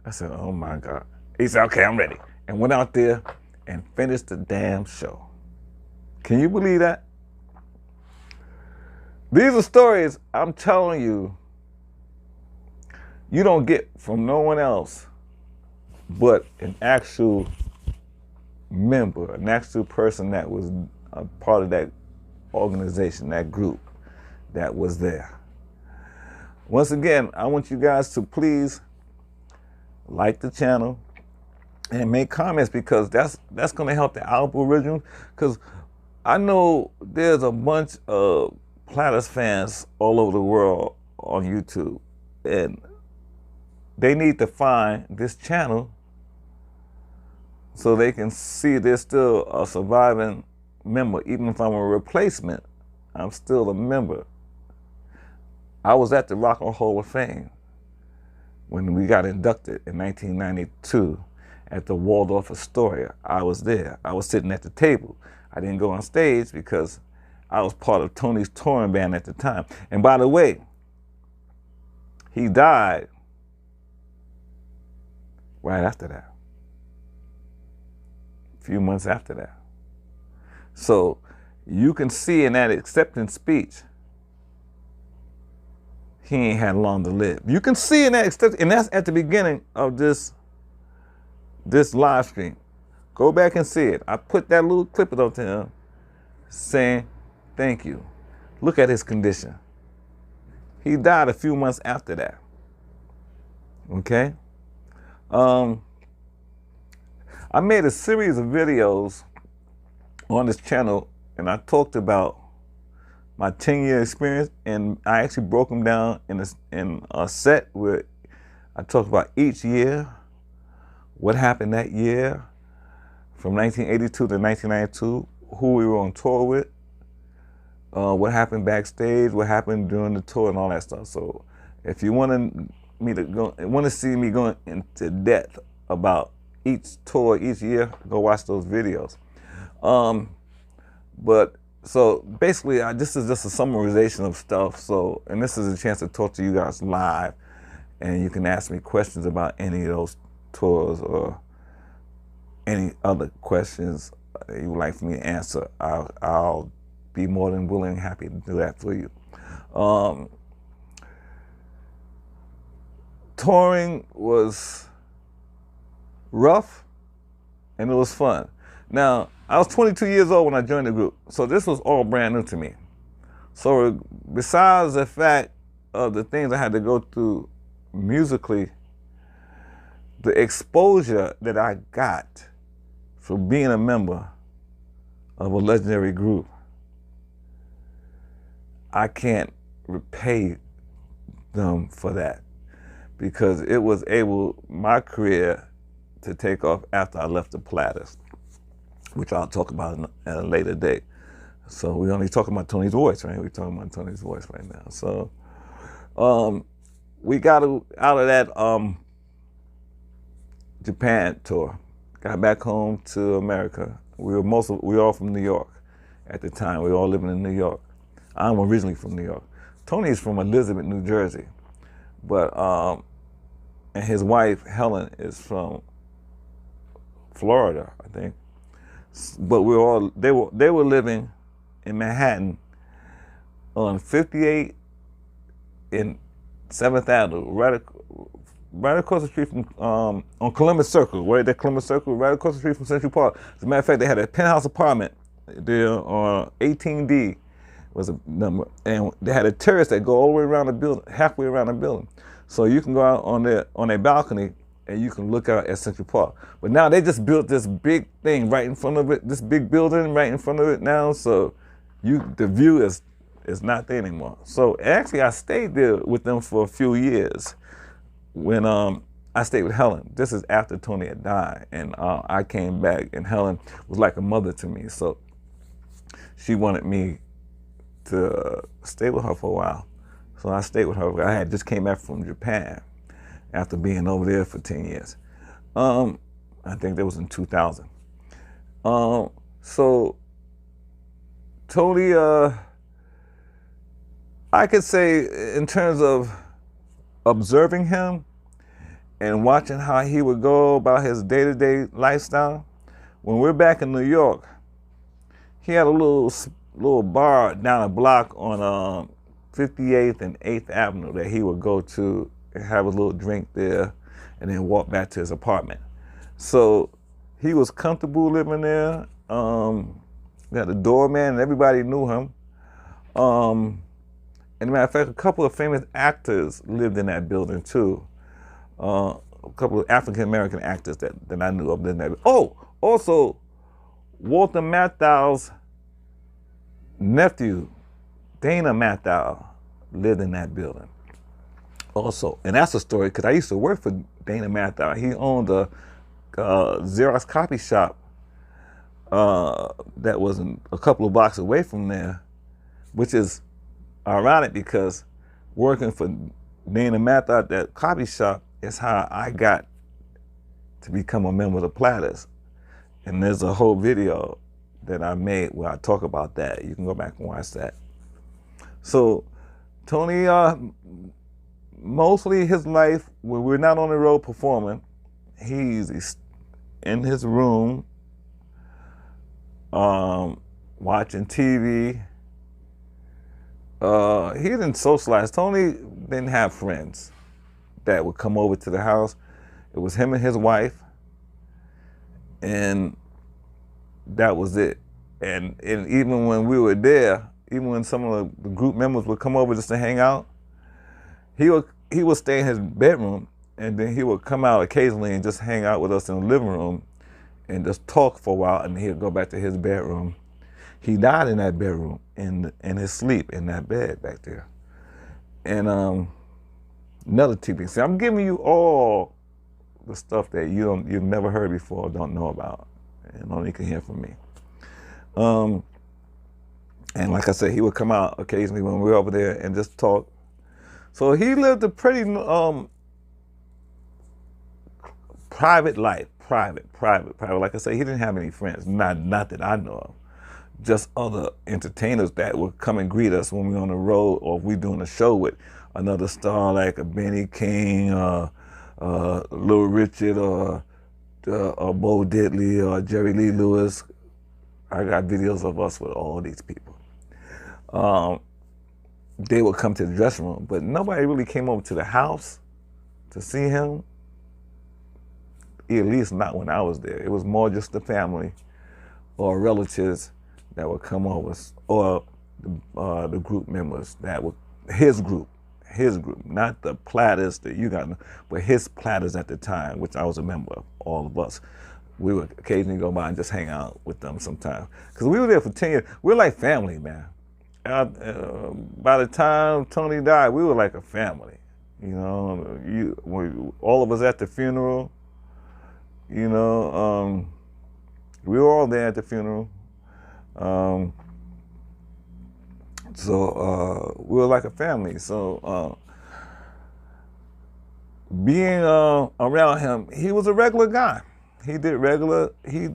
I said, oh my God. He said, okay, I'm ready. And went out there and finished the damn show. Can you believe that? These are stories I'm telling you, you don't get from no one else but an actual member, an actual person that was a part of that organization, that group that was there. Once again, I want you guys to please like the channel and make comments, because that's going to help the algorithm. Because I know there's a bunch of Platters fans all over the world on YouTube, and they need to find this channel so they can see there's still a surviving member. Even if I'm a replacement, I'm still a member. I was at the Rock and Roll Hall of Fame when we got inducted in 1992 at the Waldorf Astoria. I was there. I was sitting at the table. I didn't go on stage because I was part of Tony's touring band at the time. And by the way, he died right after that. A few months after that. So you can see in that acceptance speech, he ain't had long to live. You can see in that acceptance, and that's at the beginning of this live stream. Go back and see it. I put that little clip up to him saying, thank you. Look at his condition. He died a few months after that. Okay? I made a series of videos on this channel, and I talked about my 10-year experience, and I actually broke them down in a set where I talked about each year, what happened that year, from 1982 to 1992, who we were on tour with, what happened backstage, what happened during the tour, and all that stuff. So if you want to see me going into depth about each tour, each year, go watch those videos. But so basically, this is just a summarization of stuff. So, and this is a chance to talk to you guys live, and you can ask me questions about any of those tours or any other questions you would like for me to answer. I'll be more than willing and happy to do that for you. Touring was rough and it was fun. Now, I was 22 years old when I joined the group, so this was all brand new to me. So besides the fact of the things I had to go through musically, the exposure that I got from being a member of a legendary group, I can't repay them for that, because it was my career to take off after I left the Platters, which I'll talk about at a later date. So we're only talking about Tony's voice, right? We're talking about Tony's voice right now. So we got out of that Japan tour, got back home to America. We were all from New York at the time. We were all living in New York. I'm originally from New York. Tony's from Elizabeth, New Jersey, but and his wife Helen is from Florida, I think. But they were living in Manhattan on 58 and 7th Avenue, right across the street from on Columbus Circle, right at Columbus Circle, right across the street from Central Park. As a matter of fact, they had a penthouse apartment there on 18D was a number, and they had a terrace that go all the way around the building, halfway around the building. So you can go out on their balcony and you can look out at Central Park. But now they just built this big thing right in front of it, this big building right in front of it now. So the view is not there anymore. So actually I stayed there with them for a few years when I stayed with Helen. This is after Tony had died, and I came back, and Helen was like a mother to me. So she wanted me to stay with her for a while. So I stayed with her. I had just came back from Japan after being over there for 10 years. I think that was in 2000. So Tony, I could say in terms of observing him and watching how he would go about his day-to-day lifestyle, when we're back in New York, he had a little bar down a block on 58th and 8th Avenue that he would go to and have a little drink there and then walk back to his apartment. So he was comfortable living there. We had a doorman and everybody knew him. And as a matter of fact, a couple of famous actors lived in that building too. A couple of African-American actors that I knew of in that. Oh, also Walter Matthau's nephew, Dana Matthau, lived in that building also. And that's a story, because I used to work for Dana Matthau. He owned a Xerox copy shop that was a couple of blocks away from there, which is ironic because working for Dean and Matt at that coffee shop is how I got to become a member of the Platters. And there's a whole video that I made where I talk about that. You can go back and watch that. So Tony, mostly his life, when we're not on the road performing, he's in his room, watching TV. He didn't socialize. Tony didn't have friends that would come over to the house. It was him and his wife, and that was it. And even when we were there, even when some of the group members would come over just to hang out, he would stay in his bedroom, and then he would come out occasionally and just hang out with us in the living room and just talk for a while, and he'd go back to his bedroom. He died in that bedroom, in his sleep, in that bed back there. And another TV. See, I'm giving you all the stuff that you've never heard before, or don't know about, and only can hear from me. And like I said, he would come out occasionally when we were over there and just talk. So he lived a pretty private life, private. Like I said, he didn't have any friends, not that I know of. Just other entertainers that would come and greet us when we were on the road, or if we doing a show with another star like a Benny King, Little Richard, or Bo Diddley, or Jerry Lee Lewis. I got videos of us with all these people. They would come to the dressing room, but nobody really came over to the house to see him, at least not when I was there. It was more just the family or relatives that would come over, or the group members that would, his group, not the Platters that you got, but his Platters at the time, which I was a member of, all of us. We would occasionally go by and just hang out with them sometimes. Because we were there for 10 years. We were like family, man. By the time Tony died, we were like a family. You know, all of us at the funeral, you know, we were all there at the funeral. So we were like a family. So being around him, he was a regular guy. He did regular. He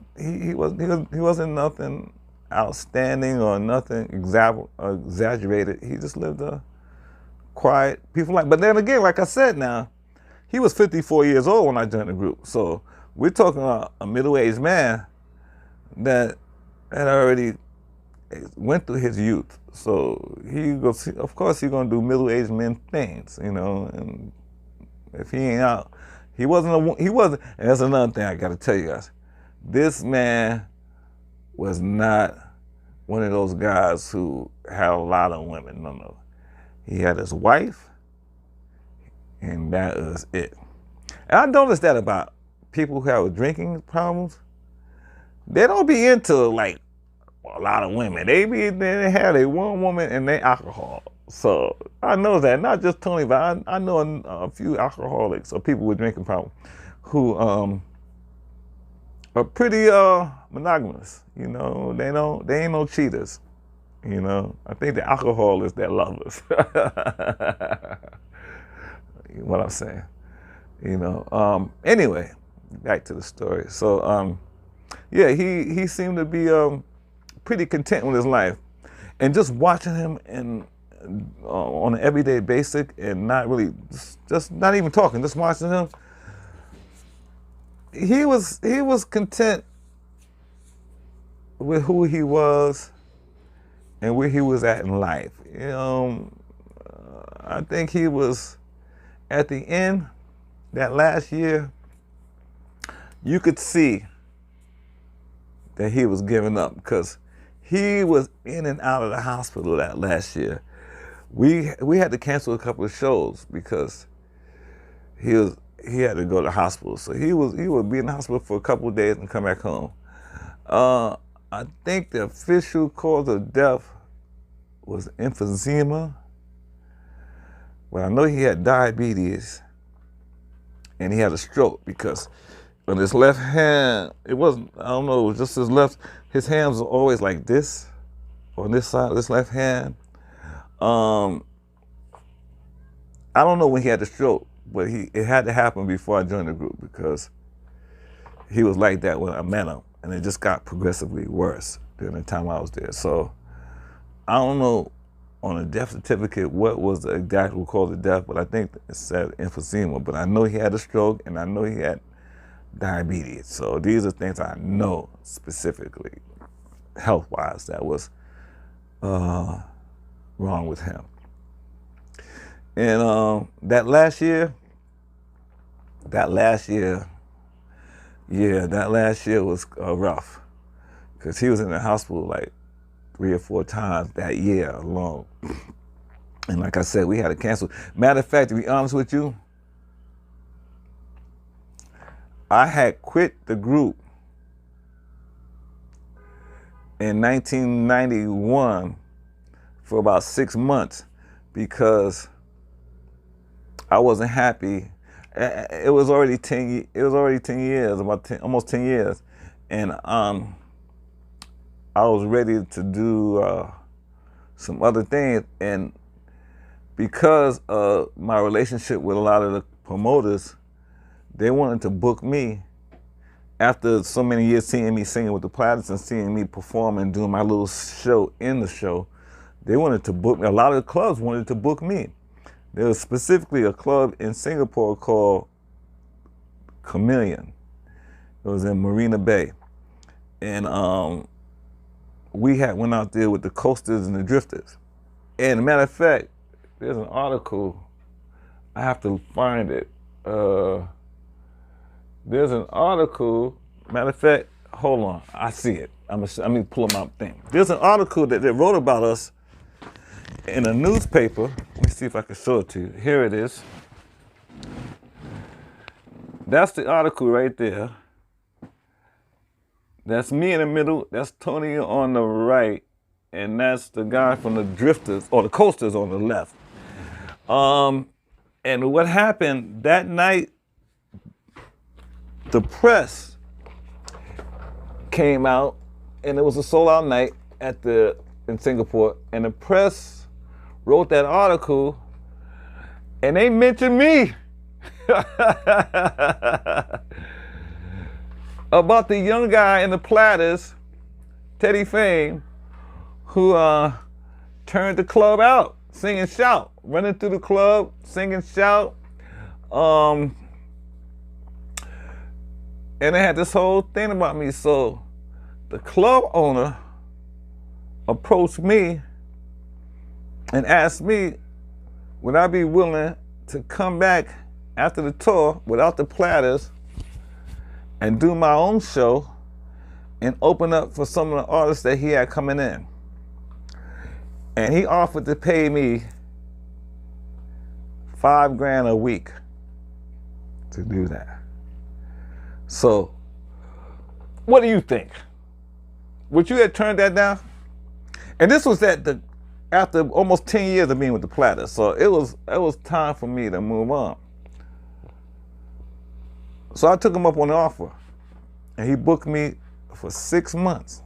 wasn't nothing outstanding or nothing exaggerated. He just lived a quiet, peaceful life. But then again, like I said, now he was 54 years old when I joined the group. So we're talking about a middle-aged man that had already went through his youth. So he goes, of course, he's gonna do middle-aged men things, you know. And if he ain't out, he wasn't. And that's another thing I got to tell you guys. This man was not one of those guys who had a lot of women. No. He had his wife, and that was it. And I noticed that about people who have drinking problems. They don't be into like a lot of women. They have a one woman and they alcohol. So I know that, not just Tony, but I know a few alcoholics or people with drinking problems who are pretty monogamous. You know, they ain't no cheaters. You know, I think the alcohol is their lovers. What I'm saying. You know. Anyway, back to the story. So yeah, he seemed to be pretty content with his life, and just watching him on an everyday basis, and not really, just not even talking, just watching him. He was content with who he was and where he was at in life. You know, I think he was at the end, that last year, you could see that he was giving up, because he was in and out of the hospital that last year. We had to cancel a couple of shows because he had to go to the hospital. So he would be in the hospital for a couple of days and come back home. I think the official cause of death was emphysema, but I know he had diabetes and he had a stroke, because on his left hand, it wasn't, I don't know, it was just his left, his hands were always like this, on this side of this left hand. I don't know when he had the stroke, but it had to happen before I joined the group because he was like that when I met him, and it just got progressively worse during the time I was there. So I don't know on a death certificate what was the exact cause of death, but I think it said emphysema. But I know he had a stroke, and I know he had diabetes. So these are things I know specifically, health-wise, that was wrong with him. And that last year was rough, because he was in the hospital like 3 or 4 times that year alone. And like I said, we had to cancel. Matter of fact, to be honest with you, I had quit the group in 1991 for about 6 months because I wasn't happy. It was already 10 years, almost 10 years, and I was ready to do some other things. And because of my relationship with a lot of the promoters, they wanted to book me after so many years seeing me singing with the Platters and seeing me perform and doing my little show in the show. They wanted to book me. A lot of the clubs wanted to book me. There was specifically a club in Singapore called Chameleon. It was in Marina Bay. And we had went out there with the Coasters and the Drifters. And as a matter of fact, there's an article, I have to find it. There's an article, matter of fact, hold on, I see it. I'm gonna pull up my thing. There's an article that they wrote about us in a newspaper. Let me see if I can show it to you. Here it is. That's the article right there. That's me in the middle, that's Tony on the right, and that's the guy from the Drifters, or the Coasters on the left. And what happened that night, the press came out, and it was a sold-out night in Singapore, and the press wrote that article, and they mentioned me about the young guy in the Platters, Teddy Fame, who turned the club out, sing and shout, running through the club, sing and shout. And they had this whole thing about me. So the club owner approached me and asked me, would I be willing to come back after the tour without the Platters and do my own show and open up for some of the artists that he had coming in. And he offered to pay me $5,000 a week to do that. So, what do you think? Would you have turned that down? And this was after almost 10 years of being with the Platters, so it was time for me to move on. So I took him up on the offer, and he booked me for 6 months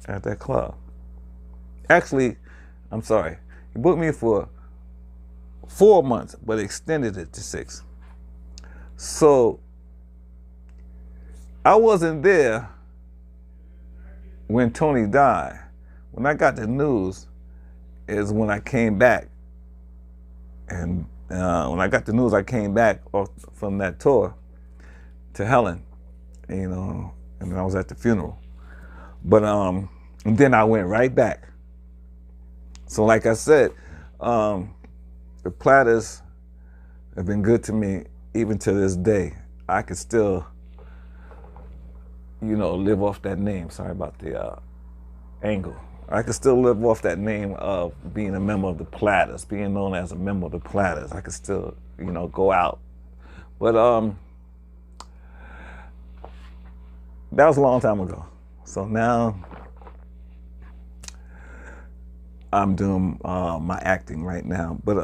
at that club. Actually, I'm sorry, he booked me for 4 months, but extended it to 6. So I wasn't there when Tony died. When I got the news is when I came back. And when I got the news, I came back from that tour to Helen, you know, and then I was at the funeral. But and then I went right back. So like I said, the Platters have been good to me even to this day. I could still, you know, live off that name. Sorry about the angle. I could still live off that name of being a member of the Platters, being known as a member of the Platters. I could still, you know, go out. But that was a long time ago. So now I'm doing my acting right now. But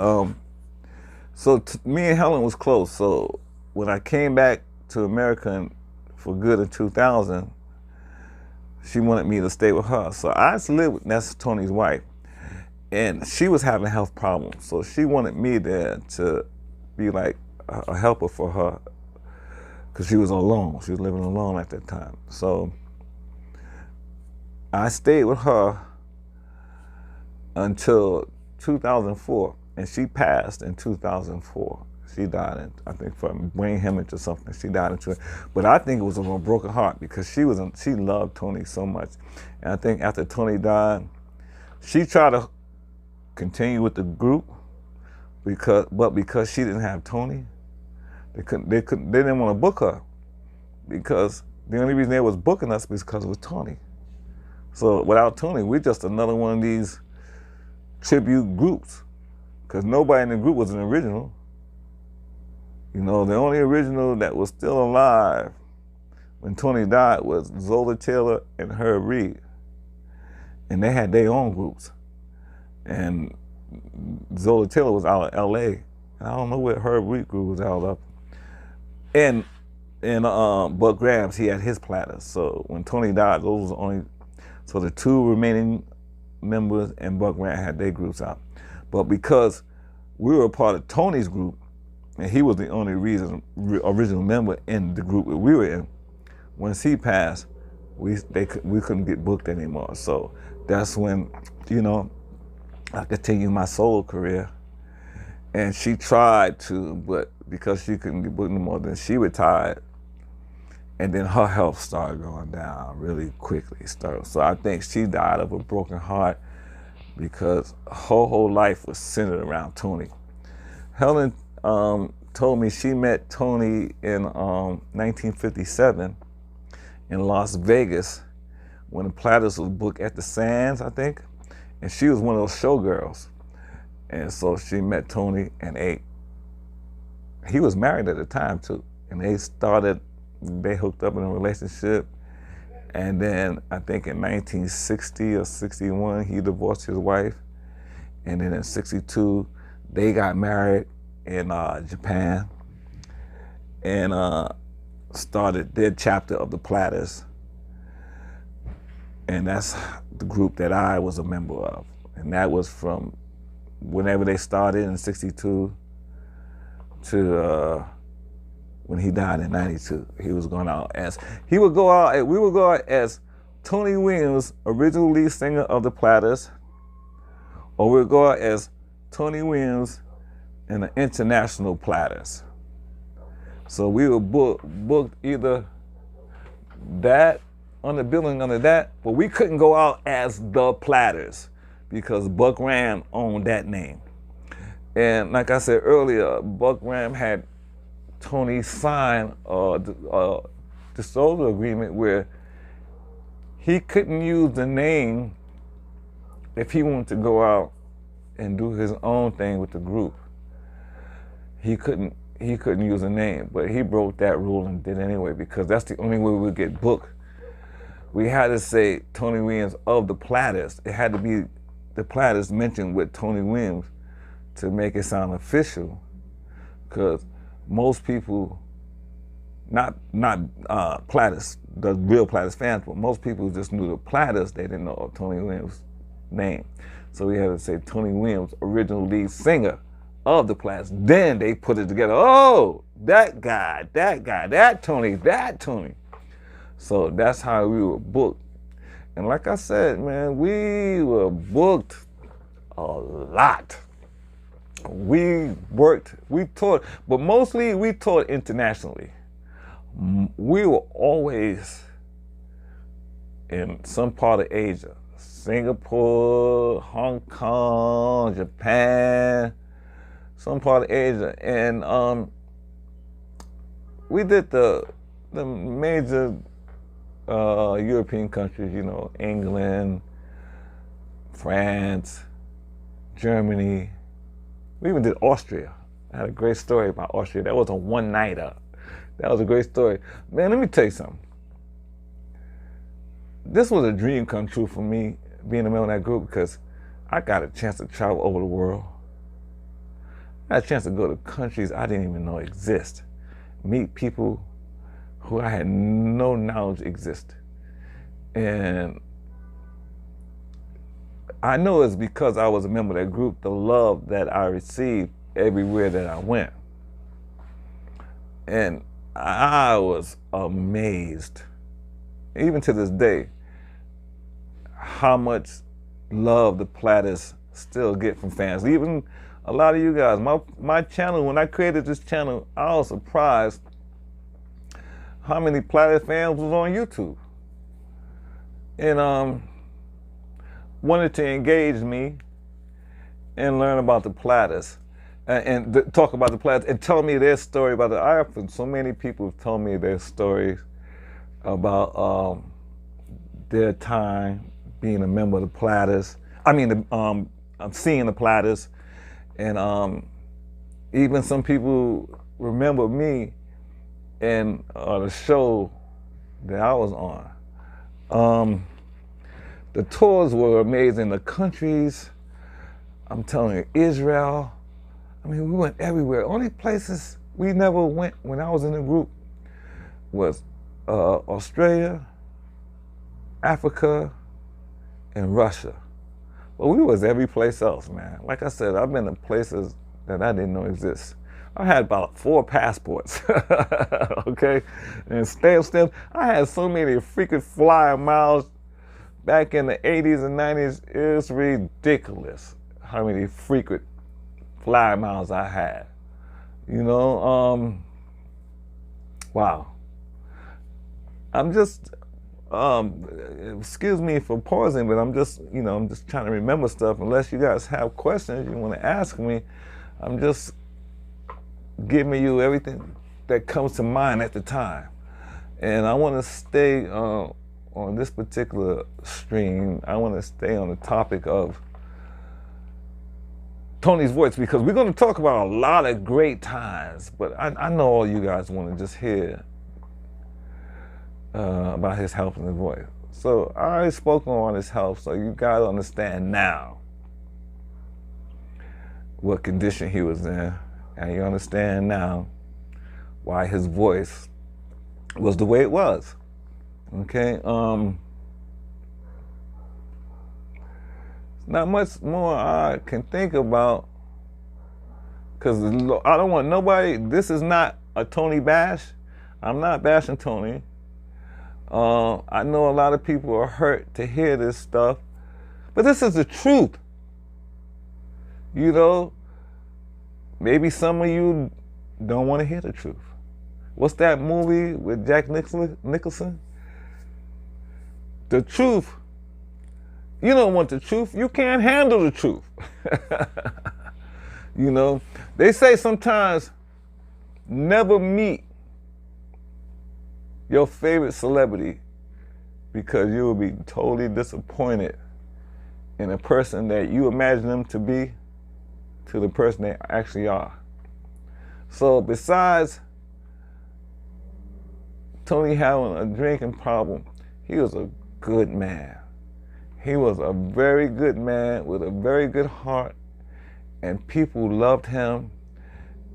so me and Helen was close. So when I came back to America for good in 2000, she wanted me to stay with her. So I used to live with, that's Tony's wife, and she was having health problems. So she wanted me there to be like a helper for her, because she was alone. She was living alone at that time. So I stayed with her until 2004, and she passed in 2004. She died, I think, from brain hemorrhage or something. She died in but I think it was a broken heart, because she loved Tony so much. And I think after Tony died, she tried to continue with the group, but because she didn't have Tony, they didn't want to book her, because the only reason they was booking us was because it was Tony. So without Tony, we're just another one of these tribute groups, because nobody in the group was an original. You know, the only original that was still alive when Tony died was Zola Taylor and Herb Reed. And they had their own groups. And Zola Taylor was out of LA. And I don't know where Herb Reed group was out of. And Buck Grams, he had his Platters. So when Tony died, those were so the two remaining members and Buck Grams had their groups out. But because we were a part of Tony's group, and he was the only original member in the group that we were in, once he passed, we couldn't get booked anymore. So that's when, you know, I continued my solo career. And she tried to, but because she couldn't get booked anymore, then she retired. And then her health started going down really quickly. So I think she died of a broken heart, because her whole life was centered around Tony. Helen told me she met Tony in 1957 in Las Vegas when the Platters was booked at the Sands, I think. And she was one of those showgirls. And so she met Tony, and he was married at the time too. And they hooked up in a relationship. And then I think in 1960 or 61, he divorced his wife. And then in 62, they got married in Japan, and started their chapter of the Platters. And that's the group that I was a member of. And that was from whenever they started in 62 to when he died in 92. He was going out as, we would go out as Tony Williams, original lead singer of the Platters, or we'd go out as Tony Williams and the International Platters. So we were booked either that, on the billing under that, but we couldn't go out as the Platters because Buck Ram owned that name. And like I said earlier, Buck Ram had Tony sign the disclosure agreement where he couldn't use the name if he wanted to go out and do his own thing with the group. He couldn't use a name, but he broke that rule and did anyway, because that's the only way we would get booked. We had to say Tony Williams of the Platters. It had to be the Platters mentioned with Tony Williams to make it sound official, because most people, not Platters, the real Platters fans, but most people just knew the Platters, they didn't know Tony Williams' name. So we had to say Tony Williams, original lead singer of the Platters. Then they put it together. Oh, that guy, that Tony. So that's how we were booked. And like I said, man, we were booked a lot. We worked, we taught, but mostly we taught internationally. We were always in some part of Asia, Singapore, Hong Kong, Japan, some part of Asia. And we did the major European countries, you know, England, France, Germany. We even did Austria. I had a great story about Austria. That was a one-nighter. That was a great story. Man, let me tell you something. This was a dream come true for me, being a member of that group, because I got a chance to travel over the world. I had a chance to go to countries I didn't even know exist, meet people who I had no knowledge exist. And I know it's because I was a member of that group, the love that I received everywhere that I went. And I was amazed, even to this day, how much love the Platters still get from fans. Even a lot of you guys. My channel, when I created this channel, I was surprised how many Platters fans was on YouTube. And wanted to engage me and learn about the Platters. And talk about the Platters and tell me their story about the Ireland. So many people have told me their stories about their time being a member of the Platters. I mean, I'm seeing the Platters, and even some people remember me and the show that I was on. The tours were amazing. The countries, I'm telling you, Israel. I mean, we went everywhere. Only places we never went when I was in the group was Australia, Africa, and Russia. But we was every place else, man. Like I said, I've been to places that I didn't know exist. I had about 4 passports, okay? And stamps. I had so many freaking flying miles back in the 80s and 90s. It was ridiculous how many frequent fly miles I had, you know. Wow. I'm just, excuse me for pausing, but I'm just, I'm just trying to remember stuff. Unless you guys have questions you want to ask me, I'm just giving you everything that comes to mind at the time. And I want to stay on this particular stream. I want to stay on the topic of Tony's voice, because we're going to talk about a lot of great times, but I know all you guys want to just hear about his health and his voice. So I already spoken on his health, so you got to understand now what condition he was in, and you understand now why his voice was the way it was. Okay? Not much more I can think about, because I don't want nobody, this is not a Tony bash. I'm not bashing Tony. I know a lot of people are hurt to hear this stuff, but this is the truth. Maybe some of you don't want to hear the truth. What's that movie with Jack Nicholson? The truth. You don't want the truth. You can't handle the truth. They say sometimes never meet your favorite celebrity, because you will be totally disappointed in a person that you imagine them to be to the person they actually are. So besides Tony having a drinking problem, he was a good man. He was a very good man with a very good heart, and people loved him,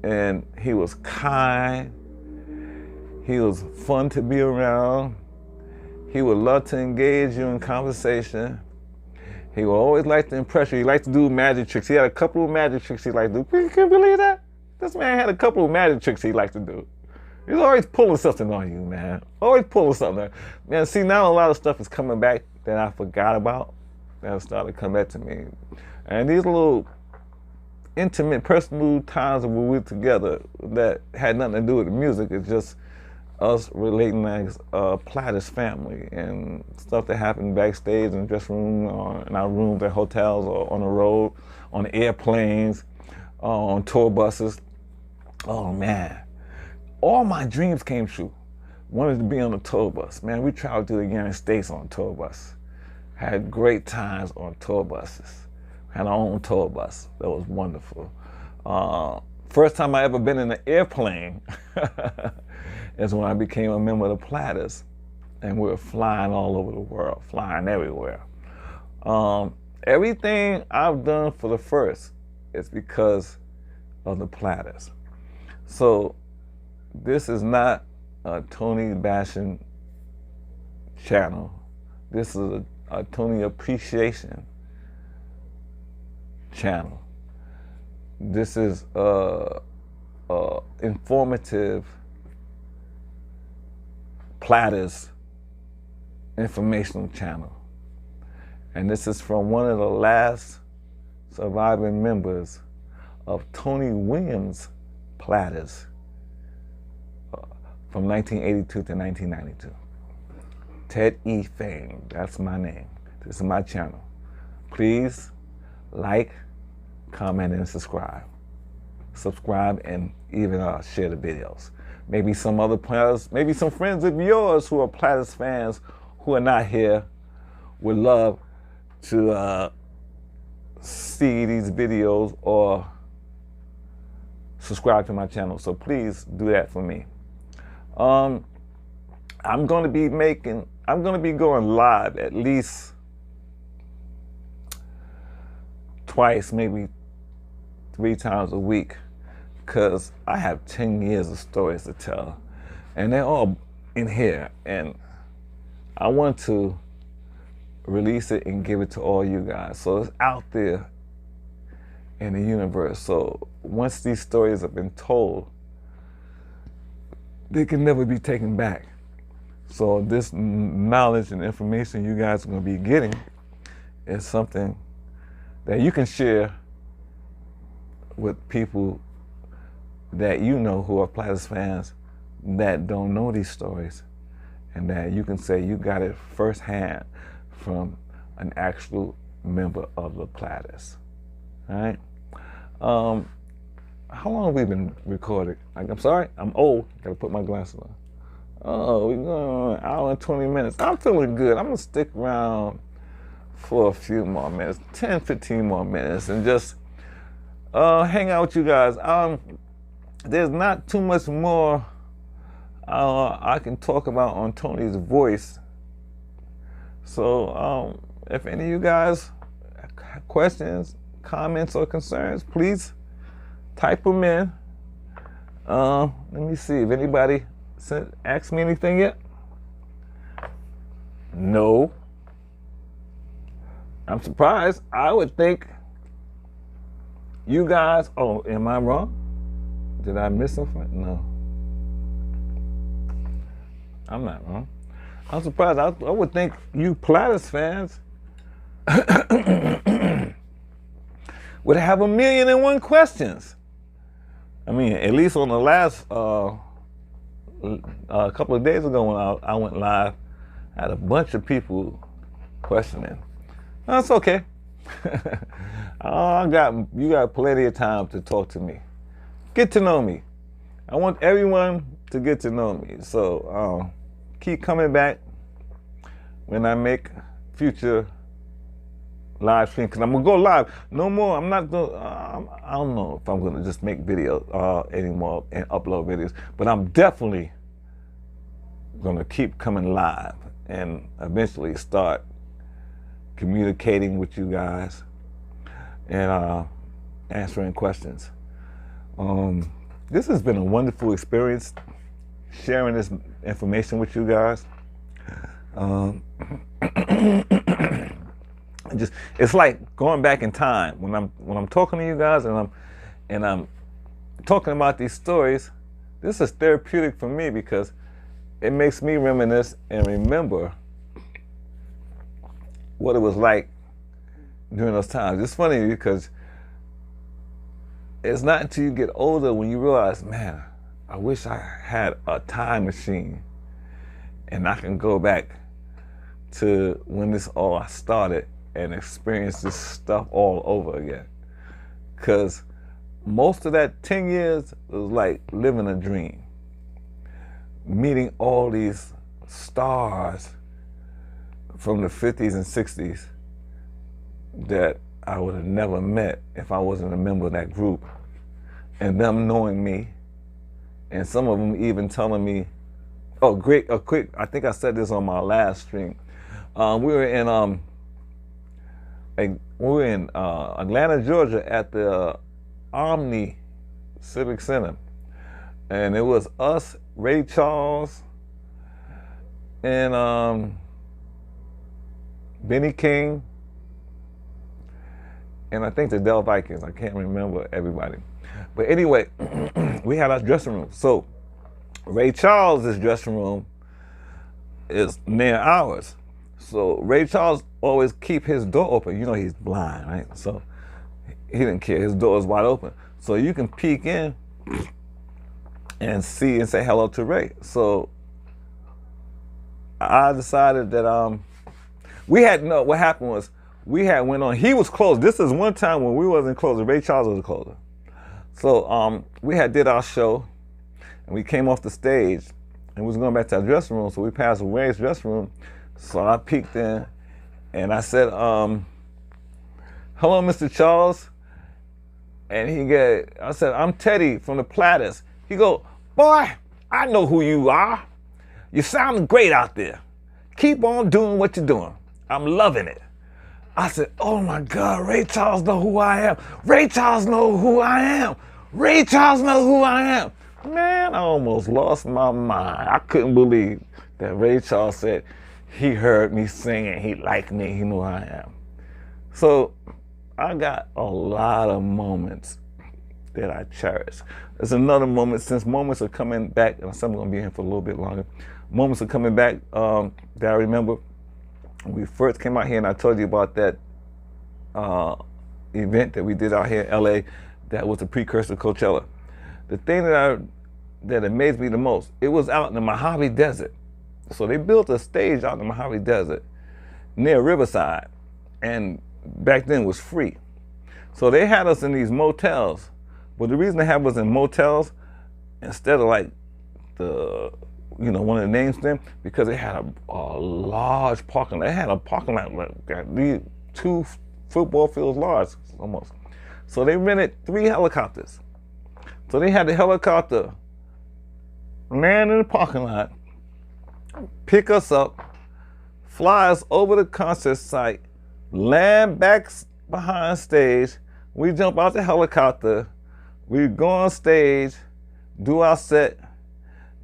and he was kind. He was fun to be around. He would love to engage you in conversation. He would always like to impress you. He liked to do magic tricks. He had a couple of magic tricks he liked to do. You can't believe that? This man had a couple of magic tricks he liked to do. He's always pulling something on you, man. Always pulling something. Man, see, now a lot of stuff is coming back that I forgot about, that started to come back to me. And these little intimate, personal times that we were together that had nothing to do with the music, it's just us relating as Platters family, and stuff that happened backstage in the dressing room, or in our rooms at hotels, or on the road, on airplanes, on tour buses. Oh man, all my dreams came true. Wanted to be on a tour bus. Man, we traveled to the United States on a tour bus. Had great times on tour buses. Had our own tour bus. That was wonderful. First time I ever been in an airplane is when I became a member of the Platters, and we were flying all over the world, flying everywhere. Everything I've done for the first is because of the Platters. So this is not a Tony bashing channel. This is a Tony appreciation channel. This is informative Platters informational channel. And this is from one of the last surviving members of Tony Williams Platters from 1982 to 1992. Ted E. Fame, that's my name. This is my channel. Please like, comment, and subscribe. Subscribe and even share the videos. Maybe some other Platters, maybe some friends of yours who are Platters fans who are not here would love to see these videos or subscribe to my channel. So please do that for me. I'm going to be going live at least twice, maybe 3 times a week, because I have 10 years of stories to tell, and they're all in here, and I want to release it and give it to all you guys, so it's out there in the universe. So once these stories have been told, they can never be taken back. So this knowledge and information you guys are going to be getting is something that you can share with people that you know who are Platters fans that don't know these stories, and that you can say you got it firsthand from an actual member of the Platters. All right? How long have we been recording? I'm sorry, I'm old. Gotta put my glasses on. Oh, we're going 1 hour and 20 minutes. I'm feeling good. I'm gonna stick around for a few more minutes, 10, 15 more minutes, and just hang out with you guys. There's not too much more I can talk about on Tony's voice. So if any of you guys have questions, comments, or concerns, please type them in. Let me see if anybody asked me anything yet. No. I'm surprised. I would think you guys, oh, am I wrong? Did I miss something? No. I'm not wrong. I'm surprised. I would think you Platters fans would have 1,000,001 questions. I mean, at least on the last a couple of days ago when I went live, I had a bunch of people questioning. That's okay. You got plenty of time to talk to me. Get to know me. I want everyone to get to know me. So keep coming back when I make future live stream, because I'm gonna go live. No more. I'm not going. I don't know if I'm gonna just make videos anymore and upload videos, but I'm definitely gonna keep coming live and eventually start communicating with you guys and answering questions. This has been a wonderful experience sharing this information with you guys. It's like going back in time when I'm talking to you guys and I'm talking about these stories. This is therapeutic for me because it makes me reminisce and remember what it was like during those times. It's funny because it's not until you get older when you realize, man, I wish I had a time machine and I can go back to when this all started and experience this stuff all over again. Because most of that 10 years was like living a dream. Meeting all these stars from the 50s and 60s that I would have never met if I wasn't a member of that group. And them knowing me, and some of them even telling me, oh, quick, I think I said this on my last stream. We were in Atlanta, Georgia at the Omni Civic Center. And it was us, Ray Charles, and Benny King, and I think the Del Vikings. I can't remember everybody. But anyway, we had our dressing room. So Ray Charles' dressing room is near ours. So Ray Charles always keep his door open. You know he's blind, right? So he didn't care. His door is wide open. So you can peek in and see and say hello to Ray. So I decided that what happened was we had went on. He was closed. This is one time when we wasn't closed. Ray Charles was a closer. So we had did our show, and we came off the stage, and we was going back to our dressing room. So we passed Ray's dressing room. So I peeked in, and I said, "Hello, Mr. Charles." And I said, "I'm Teddy from the Platters." He go, "Boy, I know who you are. You sound great out there. Keep on doing what you're doing. I'm loving it." I said, "Oh my God, Ray Charles know who I am. Ray Charles know who I am. Ray Charles know who I am." Man, I almost lost my mind. I couldn't believe that Ray Charles said he heard me singing, he liked me, he knew who I am. So I got a lot of moments that I cherish. There's another moment, since moments are coming back, and I'm gonna be here for a little bit longer. Moments are coming back that I remember when we first came out here, and I told you about that event that we did out here in LA that was a precursor to Coachella. The thing that amazed me the most, it was out in the Mojave Desert. So they built a stage out in the Mojave Desert near Riverside, and back then it was free. So they had us in these motels. But the reason they have us in motels instead of like one of the names then, because they had a large parking lot. They had a parking lot like these 2 football fields large almost. So they rented 3 helicopters. So they had the helicopter land in the parking lot, pick us up, fly us over the concert site, land back behind stage. We jump out the helicopter, we go on stage, do our set,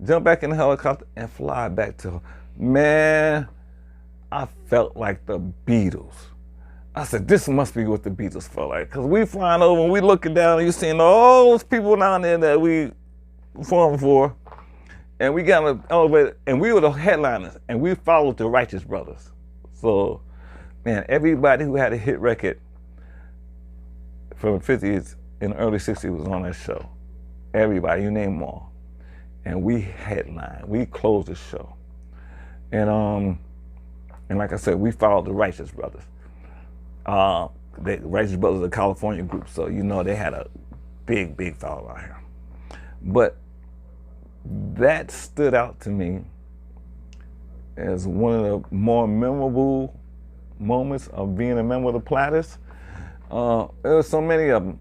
jump back in the helicopter, and fly back to, man, I felt like the Beatles. I said, this must be what the Beatles felt like. Because we flying over and we looking down and you seeing all those people down there that we performed for. And we got on the elevator, and we were the headliners, and we followed the Righteous Brothers. So, man, everybody who had a hit record from the 50s and the early 60s was on that show. Everybody, you name them all. And we headlined, we closed the show. And like I said, we followed the Righteous Brothers. The Righteous Brothers are a California group, so you know they had a big, big following out here. But that stood out to me as one of the more memorable moments of being a member of the Platters. There were so many of them,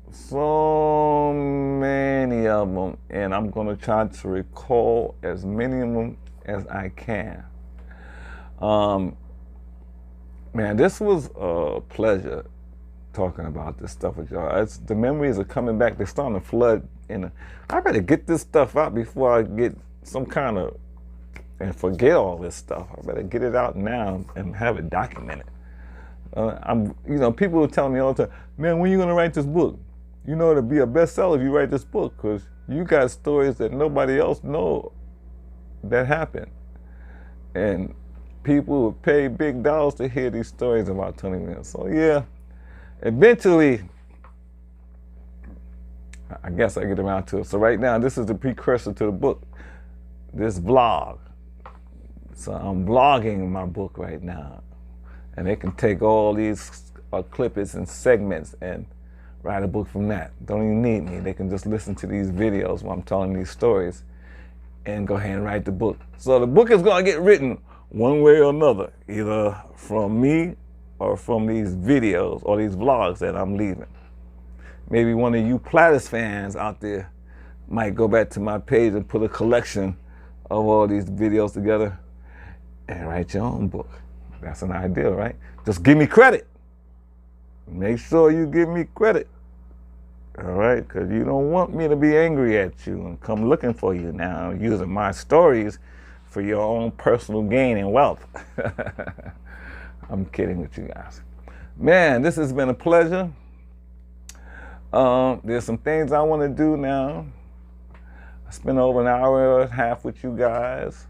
and I'm gonna try to recall as many of them as I can. Man, this was a pleasure talking about this stuff with y'all. The memories are coming back. They're starting to flood in. I better get this stuff out before I get some kind of, and forget all this stuff. I better get it out now and have it documented. People are telling me all the time, man, when are you gonna write this book? You know, it'll be a bestseller if you write this book, because you got stories that nobody else know that happened. And people would pay big dollars to hear these stories about Tony Williams. So yeah, eventually, I guess I get around to it. So right now, this is the precursor to the book, this vlog. So I'm vlogging my book right now. And they can take all these clippings and segments and write a book from that. Don't even need me. They can just listen to these videos while I'm telling these stories and go ahead and write the book. So the book is gonna get written one way or another, either from me or from these videos or these vlogs that I'm leaving. Maybe one of you Platters fans out there might go back to my page and put a collection of all these videos together and write your own book. That's an idea, right? Just give me credit. Make sure you give me credit, all right? Because you don't want me to be angry at you and come looking for you now, using my stories for your own personal gain and wealth. I'm kidding with you guys. Man, this has been a pleasure. There's some things I want to do now. I spent over an hour and a half with you guys.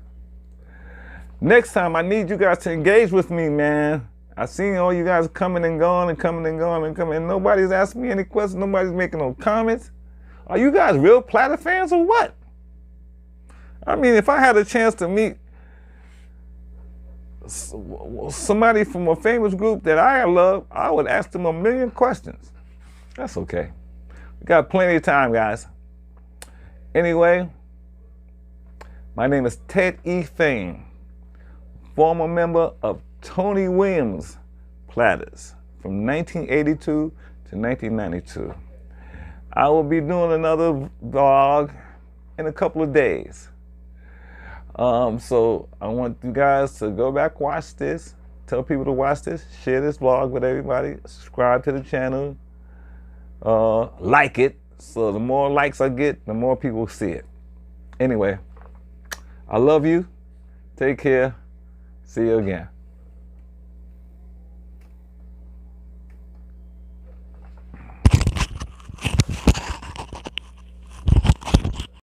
Next time, I need you guys to engage with me, man. I seen all you guys coming and going and coming and going and coming, and nobody's asking me any questions. Nobody's making no comments. Are you guys real Platter fans or what? I mean, if I had a chance to meet somebody from a famous group that I love, I would ask them a million questions. That's okay. We got plenty of time, guys. Anyway, my name is Ted E. Thane, former member of Tony Williams Platters from 1982 to 1992. I will be doing another vlog in a couple of days. So I want you guys to go back, watch this, tell people to watch this, share this vlog with everybody, subscribe to the channel, like it, so the more likes I get, the more people see it. Anyway, I love you. Take care. See you again.